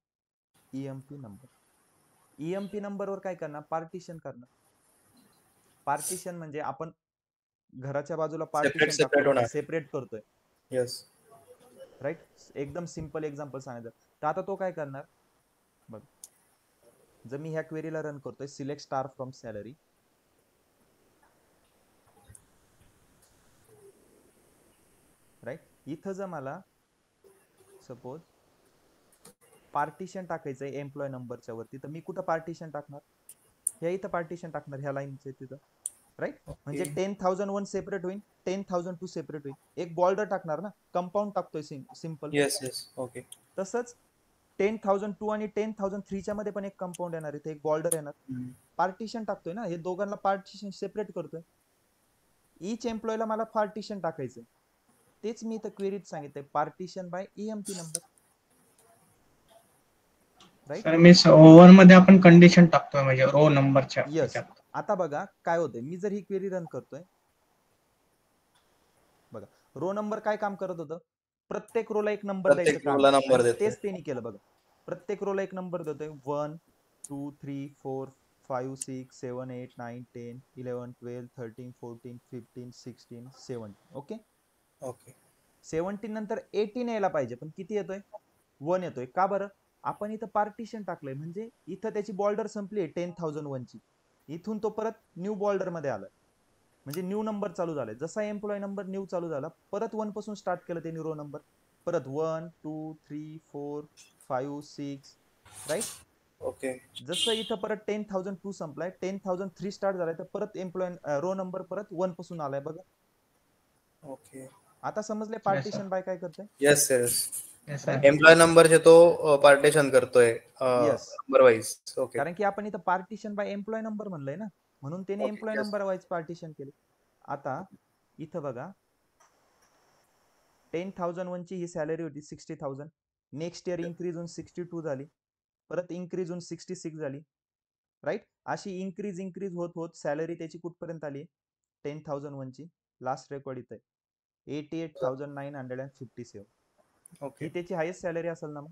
A: EMP number. EMP नंबरवर काय करणार, पार्टिशन करणार. पार्टिशन म्हणजे आपण घराच्या बाजूला पार्टिशन
B: सेपरेट
A: टाकतो,
B: होणार.
A: सेपरेट करतोय.
B: येस.
A: राईट. एकदम सिंपल एक्झाम्पल सांगायचं तर आता तो काय करणार बघ, जर मी ह्या क्वेरीला रन करतोय, select star from salary, right. इथं जर मला सपोज पार्टिशन टाकायचं आहे एम्प्लॉय नंबरच्या वरती, तर मी कुठं पार्टिशन टाकणार, ह्या इथं पार्टिशन टाकणार, ह्या लाईनच्या तिथं. राईट. म्हणजे 10,001 सेपरेट होईल, 10,002 सेपरेट होईल. एक बॉर्डर टाकणार ना, कंपाऊंड टाकतोय सिंपल.
B: येस. ओके.
A: तसंच 10,002 आणि 10,003 च्या मध्ये पण एक कंपाऊंड येणार, इथे एक बॉर्डर येणार. पार्टिशन टाकतोय ना, हे दोघांना पार्टिशन सेपरेट करतोय. इच एम्प्लॉयला मला पार्टिशन टाकायचंय, तेच मी इथं क्वेरीत सांगितलंय, partition by EMP number. Right.
E: Sir मी ओव्हर मध्ये आपण कंडिशन टाकतोय म्हणजे रो नंबरच्या
A: यस.
E: ह्याच्यात.
A: आता बघा काय होतंय, मी जर ही क्वेरी रन करतोय बघा, रो नंबर काय काम करत होतं, प्रत्येक रोला एक नंबर द्यायचं
B: प्रत्येक
A: काम,
B: रोला नंबर
A: आणि
B: देतोय.
A: तेच त्यांनी केलं बघा. प्रत्येक रोला एक नंबर देतोय, 1 2 3 4 5 6 7 8 9 10 11 12 13 14 15 16 17. ओके.
B: ओके.
A: 17 नंतर 18 यायला पाहिजे, पण किती येतोय, 1 येतोय. का बरं, आपण इथं पार्टिशन टाकलंय, म्हणजे इथं त्याची बॉर्डर संपली आहे 10,001 ची, इथून तो परत न्यू बॉर्डर मध्ये आलाय, म्हणजे न्यू नंबर चालू झालाय. जसा एम्प्लॉय नंबर न्यू चालू झाला, परत 1 पासून स्टार्ट केलं त्यांनी रो नंबर, परत 1 2 3 4 5 6. राईट.
B: ओके.
A: जसं इथं परत 10,002 संपलाय, 10,003 स्टार्ट झालाय, तर परत एम्प्लॉय रो नंबर परत 1 पासून आलाय बघा.
B: ओके.
A: आता समजले पार्टिशन बाय काय करतोय.
B: येस.
E: Yes, sir.
B: एम्प्लॉय नंबरचे तो पार्टिशन करतोय
A: येस.
B: Number wise. ओके.
A: कारण की आपण इथं पार्टिशन बाय एम्प्लॉय नंबर म्हणलंय ना, म्हणून त्याने
B: Okay,
A: employee
B: yes.
A: Number wise partition केले. आता इथं बघा, 10,001 ची ही सॅलरी होती 60,000, नेक्स्ट इयर इन्क्रीज होऊन 62 झाली, परत इन्क्रीज होऊन 66 झाली. राईट. अशी इन्क्रीज होत होत सॅलरी त्याची कुठपर्यंत आली, 10,001 ची लास्ट रेकॉर्ड इथं 88,957.
B: ओके.
A: ही त्याची हायेस्ट सॅलरी असेल ना, मग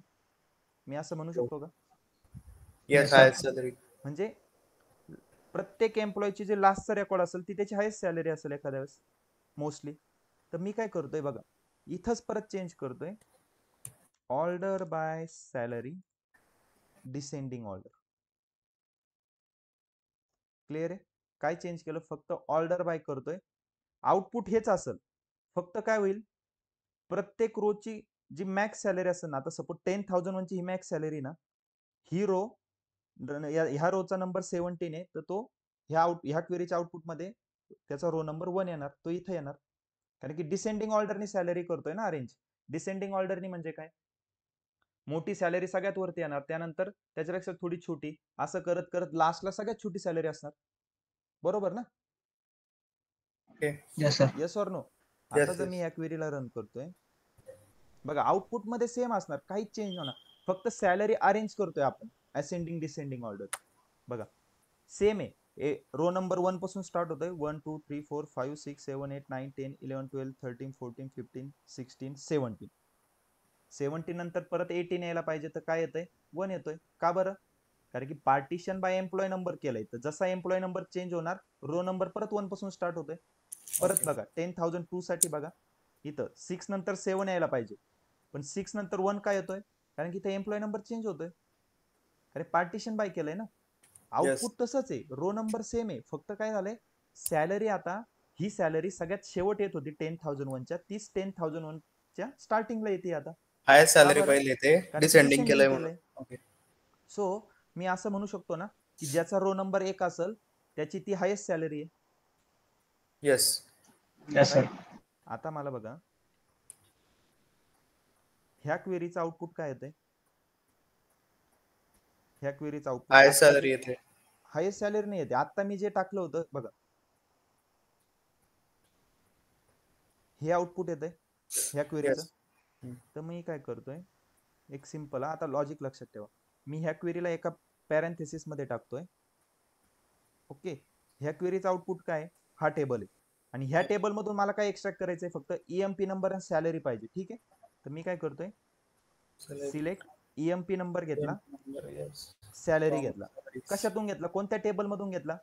A: मी असं म्हणू शकतो का.
B: येस.
E: sir.
B: हाय सॅलरी.
A: म्हणजे प्रत्येक एम्प्लॉयची जे लास्टचा रेकॉर्ड असेल ती त्याची हायेस्ट सॅलरी असेल एखाद्या वेळेस मोस्टली. तर मी काय करतोय बघा, इथंच परत चेंज करतोय, order by salary descending order. Clear आहे. काय चेंज केलं, फक्त ऑर्डर बाय करतोय, आउटपुट हेच असेल, फक्त काय होईल, प्रत्येक रोची जी मॅक्स सॅलरी असेल ना, आता सपोज 10,001 ची ही मॅक्स सॅलरी ना, ही रो ह्या रोचा नंबर 17 आहे, तर तो ह्या क्वेरीच्या आउटपुट मध्ये त्याचा रो नंबर 1 येणार, तो इथे येणार. कारण की डिसेंडिंग ऑर्डरनी सॅलरी करतोय ना अरेंज. डिसेंडिंग ऑर्डरनी म्हणजे काय, मोठी सॅलरी सगळ्यात वरती येणार, त्यानंतर त्याच्यापेक्षा थोडी छोटी, असं करत करत लास्टला सगळ्यात छोटी सॅलरी असणार. बरोबर ना.
E: Yes, sir.
A: Yes or no.
B: Yes,
A: आता जर मी या क्वेरीला रन करतोय बघा, आउटपुट मध्ये सेम असणार, काहीच चेंज होणार, फक्त सॅलरी अरेंज करतोय आपण असेंडिंग डिसेंडिंग ऑर्डर. बघा सेम आहे, रो नंबर 1 पासून स्टार्ट होतोय, 1 2 3 4 5 6 7 8 9 10 11 12 13 14 15 16 17. 17 नंतर परत 18 यायला पाहिजे, तर काय येतंय, 1 येतोय. का बरं, कारण की पार्टिशन बाय एम्प्लॉय नंबर केलंय, तर जसा एम्प्लॉय नंबर चेंज होणार, रो नंबर परत 1 पासून स्टार्ट होतोय. परत बघा 10,002 साठी बघा, इथं 6 नंतर 7 यायला पाहिजे, पण 6 नंतर 1 काय येतोय, कारण की इथे एम्प्लॉय नंबर चेंज होतोय, अरे पार्टिशन बाय केलंय ना. आउटपुट तसंच आहे, रो नंबर सेम आहे, फक्त काय झालंय, सॅलरी आता ही सॅलरी सगळ्यात शेवट येत होती 10,001 च्या, तीच 10,001 च्या स्टार्टिंगला येते आता.
B: हायस्ट सॅलरी
A: बरं?
B: पहिले ते
A: कारण की
B: डिसेंडिंग
A: descending
B: केलंय म्हणून.
A: केलंय.
B: ओके.
A: सो मी असं म्हणू शकतो ना, की ज्याचा रो नंबर 1 असेल त्याची ती हायेस्ट सॅलरी आहे.
B: येस.
E: Yes, sir.
A: आता मला बघा, ह्या क्वेरीचा आउटपुट काय येतंय, ह्या क्वेरीचा आउटपुट
B: हायस्ट सॅलरी येते.
A: हायेस्ट सॅलरी नाही येते. आता मी जे टाकलं होतं बघा, हे आउटपुट येतंय ह्या क्वेरीचं.
B: येस.
A: तर मी काय करतोय, एक सिंपल, आता लॉजिक लक्षात ठेवा, मी ह्या क्वेरीला एका पॅरेंथेसिस मध्ये टाकतोय. ओके, ह्या क्वेरीचा आउटपुट काय? हा टेबल आहे. आणि ह्या टेबल मधून मला काय एक्स्ट्रॅक्ट करायचंय? फक्त ईएमपी नंबर आणि सॅलरी पाहिजे. ठीक आहे, तर मी काय करतोय, सिलेक्ट ईएमपी नंबर घेतला, सॅलरी घेतला. कशातून घेतला? कोणत्या टेबल मधून घेतला?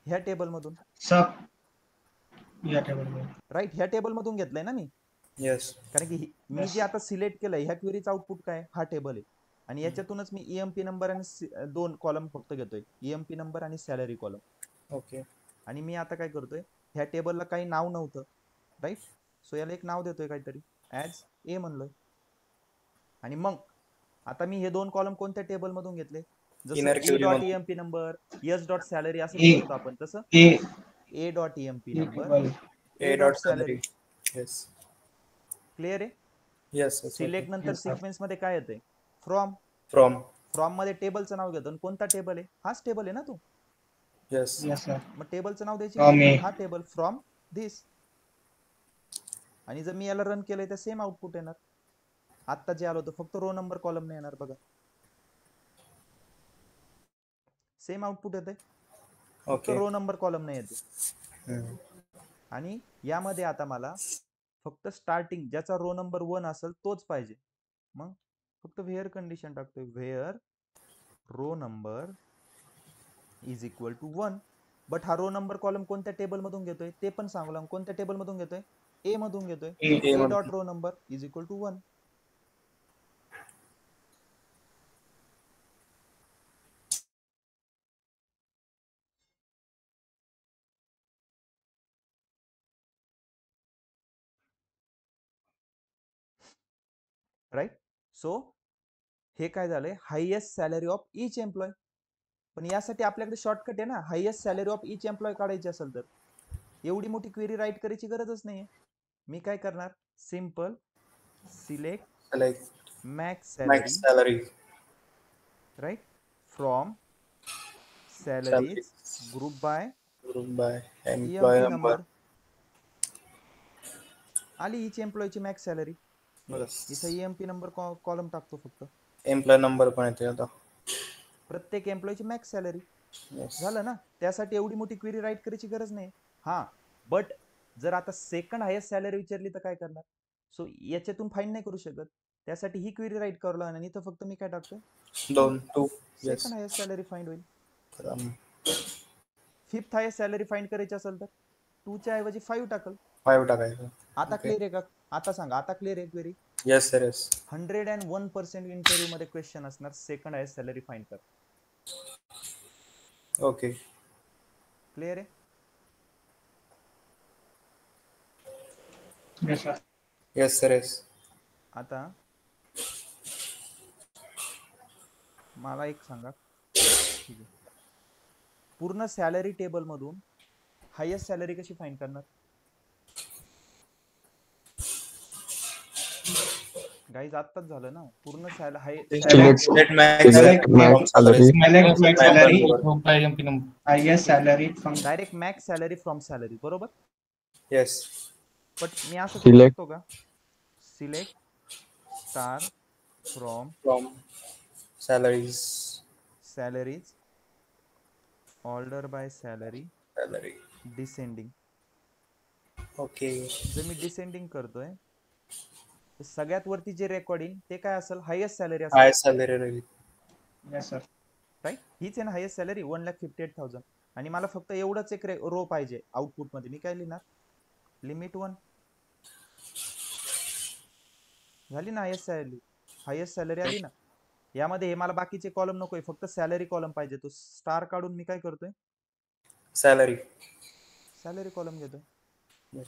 A: ह्या टेबल मधून.
E: या टेबल मध्ये.
A: राईट, ह्या टेबल मधून घेतलंय ना मी.
B: येस.
A: कारण की मी जे आता सिलेक्ट केलंय ह्या क्वेरीचा आउटपुट काय? हा टेबल आहे. आणि याच्यातूनच मी ईएमपी नंबर आणि 2 कॉलम फक्त घेतोय, ईएमपी नंबर आणि सॅलरी कॉलम.
B: ओके.
A: आणि मी आता काय करतोय, ह्या टेबलला काही नाव नव्हतं, राईट, सो याला एक नाव देतोय काहीतरी, ऍज ए म्हणलोय. आणि मग आता मी हे 2 कॉलम कोणत्या टेबल मधून घेतले? जसं ए dot EMP number, S dot salary असं घेत होतो आपण, तसं ए डॉट ईएमपी नंबर, ए डॉट सॅलरी.
B: येस.
A: क्लिअर आहे?
B: येस.
A: सिलेक्ट नंतर सिक्वेन्स मध्ये काय येते? फ्रॉम. फ्रॉम मध्ये टेबलचं नाव घेतो. आणि कोणता टेबल आहे? हाच टेबल आहे ना तो.
B: येस.
A: मग टेबलचं नाव द्यायची
E: From
A: गरज नाही.
E: A.
A: हा टेबल फ्रॉम दिस. आणि जर मी याला रन केलंय तर सेम आउटपुट येणार. आता जे आलं होतं फक्त रो नंबर कॉलम नाही येणार बघा, सेम आउटपुट येते, फक्त रो नंबर कॉलम नाही येते. आणि यामध्ये आता मला फक्त स्टार्टिंग ज्याचा रो नंबर 1 असेल तोच पाहिजे. मग फक्त व्हेअर कंडिशन टाकतोय, where row number is equal to 1. But हा रो नंबर कॉलम कोणत्या टेबल मधून घेतोय ते पण सांगू. कोणत्या टेबल मधून घेतोय? ए मधून घेतोय. A dot row number is equal to 1. Right. So हे काय झालंय? Highest salary of each employee. पण यासाठी आपल्याकडे शॉर्टकट आहे ना, highest salary of each employee काढायची असेल तर एवढी मोठी क्वेरी राईट करायची गरजच नाहीये. मी काय करणार? Simple select max salary, right, from salaries group by EMP number. आली इच एम्प्लॉयची मॅक्स सॅलरी. बघा इथं ईएमपी नंबर कॉलम टाकतो, फक्त
B: एम्प्लॉय नंबर पण येते आता.
A: प्रत्येक एम्प्लॉयची मॅक्स सॅलरी. झालं ना. त्यासाठी एवढी मोठी क्वेरी राईट करायची गरज नाही. हा, बट जर आता सेकंड हायेस्ट सॅलरी विचारली तर काय करणार? सो याच्यातून फाइंड नाही करू शकत. त्यासाठी ही क्वेरी राईट करावं लागणार. आणि इथं फक्त मी काय टाकतोय?
B: 2.
A: सेकंड हायेस्ट सॅलरी फाइंड होईल. फिफ्थ हायेस्ट सॅलरी फाइंड करायची असेल तर 2 च्या ऐवजी 5 टाकल.
B: 5 टाकायचं.
A: आता क्लिअर आहे का? आता सांगा, आता क्लिअर आहे query?
B: Yes sir, yes.
A: 101% interview मध्ये क्वेश्चन असणार, सेकंड हायेस्ट सॅलरी फाइंड कर.
B: ओके.
A: क्लिअर आहे?
B: Yes sir, yes.
A: आता मला एक सांगा, ठीक आहे, पूर्ण सॅलरी टेबल मधून हायेस्ट सॅलरी कशी फाइंड करणार? गाईज आत्ताच झालं ना, पूर्ण direct max salary from salary, बरोबर?
B: येस.
A: बट मी असं करू शकतो का? Select star from salaries order by salary descending.
B: Okay.
A: जर मी डिसेंडिंग करतोय तर सगळ्यात वरती जे रेकॉर्डिंग ते काय असेल? हायेस्ट सॅलरी असेल.
B: हायेस्ट सॅलरी राहील.
E: Yes sir.
A: राईट, हीच आहे ना हायेस्ट सॅलरी, 1,58,000. आणि मला फक्त एवढंच एक रो पाहिजे आउटपुट मध्ये. मी काय लिहिणार? लिमिट 1. झाली ना हायेस्ट सॅलरी आली ना. यामध्ये हे मला बाकीचे कॉलम नकोय, फक्त सॅलरी कॉलम पाहिजे. तो स्टार काढून मी काय करतोय? सॅलरी कॉलम घेतोय.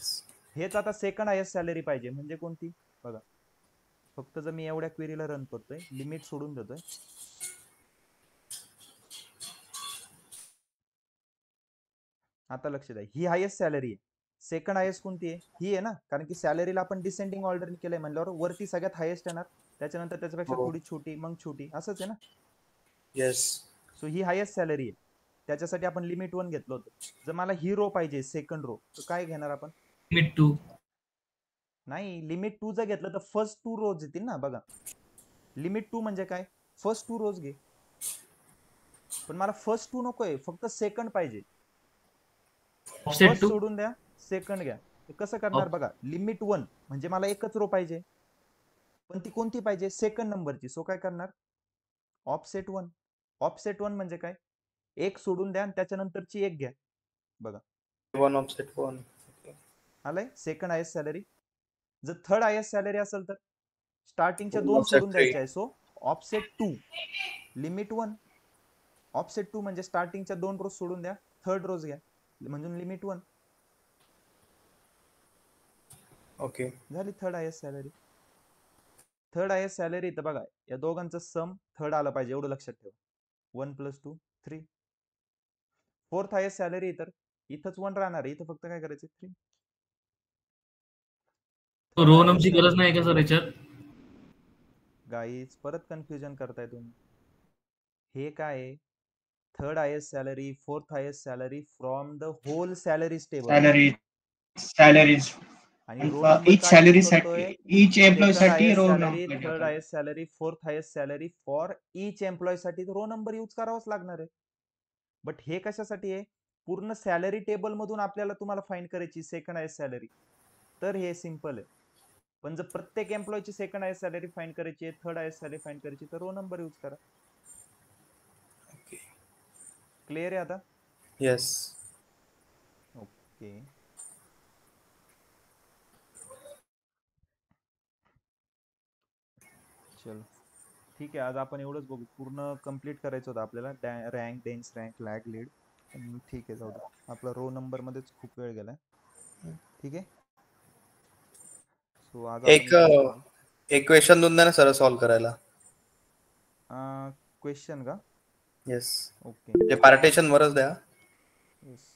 A: हेच आता सेकंड हायेस्ट सॅलरी पाहिजे, म्हणजे कोणती? बघा, फक्त जर मी एवढ्या क्वेरीला रन करतोय, लिमिट सोडून देतोय, आता लक्ष द्या, ही हायेस्ट सॅलरी आहे. सेकंड हायेस्ट कोणती आहे? ही आहे ना, कारण की सॅलरीला आपण डिसेंडिंग ऑर्डर केलंय म्हणल्यावर वरती सगळ्यात हायेस्ट येणार, त्याच्यानंतर त्याच्यापेक्षा थोडी छोटी, मग छोटी, असंच आहे ना.
B: येस.
A: सो ही हायेस्ट सॅलरी आहे, त्याच्यासाठी आपण लिमिट 1 घेतलं होतं. जर मला ही रो पाहिजे, सेकंड रो, तर काय घेणार आपण?
D: लिमिट 2.
A: नाही, लिमिट 2 जर घेतलं तर फर्स्ट 2 रोज येतील ना. बघा, लिमिट 2 म्हणजे काय? फर्स्ट 2 रोज घे. पण मला फर्स्ट टू नकोय, फक्त सेकंड पाहिजे.
D: ऑफसेट
A: फर्स्ट
D: टू
A: सोडून द्या, सेकंड घ्या. ते कसं करणार बघा, लिमिट 1 म्हणजे मला एकच रो पाहिजे, पण ती कोणती पाहिजे, सेकंड नंबरची. सो काय करणार, ऑफसेट 1. ऑफसेट 1 म्हणजे काय, एक सोडून द्या आणि त्याच्यानंतरची एक घ्या. बघा
B: वन ऑफसेट वन.
A: आलंय सेकंड हायेस्ट सॅलरी. जर थर्ड हायेस्ट सॅलरी असेल तर स्टार्टिंगच्या 2
B: Offset
A: सोडून
B: three.
A: द्यायचे आहे. So offset 2 limit 1. ऑफसेट 2 म्हणजे स्टार्टिंगच्या 2 रोज सोडून द्या, थर्ड रोज घ्या, म्हणजे लिमिट 1
B: ओके.
A: झाली third highest salary. Third highest salary तर बघा या दोघांचं सम थर्ड आलं पाहिजे, एवढं लक्षात ठेवा. 1 + 2 3. फोर्थ हायेस्ट सॅलरी तर इथंच 1 राहणार आहे, इथं फक्त काय करायचं 3.
D: रो नंबरची गरज नाही का सर याच्यात?
A: गाईज परत कन्फ्युजन करताय तुम्ही. हे काय आहे, third highest salary, fourth highest salary from the whole salary table.
E: Salaries
A: आणि रो नंबर
E: each
A: काय यूज
E: salary
A: करतोय,
E: each employee
A: सेकंड
E: साठी
A: हायेस्ट
E: roll
A: सॅलरी,
E: number
A: थर्ड
E: घेतो.
A: Highest salary, fourth highest salary for each employee साठी row number use करावाच लागणार आहे. बट हे कशासाठी आहे, पूर्ण सॅलरी टेबल मधून आपल्याला तुम्हाला फाइंड करायची सेकंड हायेस्ट सॅलरी, तर हे सिंपल आहे. पण जर प्रत्येक एम्प्लॉयची सेकंड हायेस्ट सॅलरी फाइंड करायची आहे, थर्ड हायेस्ट सॅलरी फाइंड करायची, तर रो नंबर यूज करा. क्लिअर आहे आता?
B: येस.
A: ओके. चलो ठीक आहे, आज आपण एवढंच बघू. पूर्ण कंप्लीट करायचं होतं आपल्याला, rank, dense rank, lag, lead. ठीक आहे, जाऊ दे. आपला रो नंबर मध्येच खूप वेळ गेलाय. ठीक आहे. सो आज
B: एक एक क्वेश्चन देऊन द्या ना सर सॉल्व्ह करायला.
A: क्वेश्चन का?
B: येस.
A: ओके.
B: ते पार्टिशन वरच द्या.
A: येस.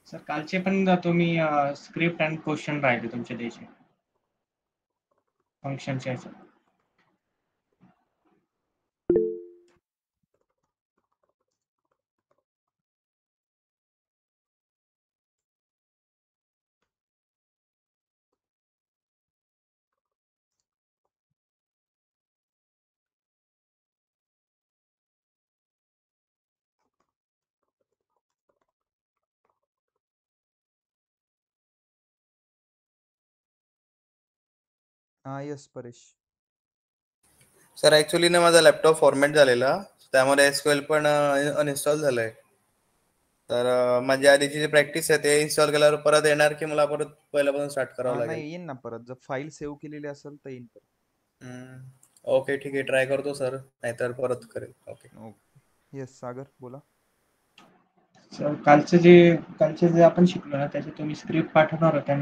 E: सर कालचे पण तुम्ही स्क्रिप्ट अँड क्वेश्चन राहिले तुमचे द्यायचे फंक्शनचे.
A: येस परेश.
B: सर ऍक्च्युली ना माझा लॅपटॉप फॉर्मॅट झालेला, त्यामध्ये SQL पण अनइन्स्टॉल झालंय. तर माझी आधीची जी प्रॅक्टिस आहे ते इन्स्टॉल केल्यावर परत येणार की मला परत पहिल्यापासून स्टार्ट करावं लागेल?
A: नाही, येईन ना परत. जर फाईल सेव्ह केलेली असेल तर येईन परत.
B: ओके ठीक आहे, ट्राय करतो सर, नाहीतर परत करेल. ओके.
A: ओके. येस सागर बोला.
E: सर कालचे जे आपण शिकलो ना त्याचे तुम्ही स्क्रिप्ट पाठवणार होते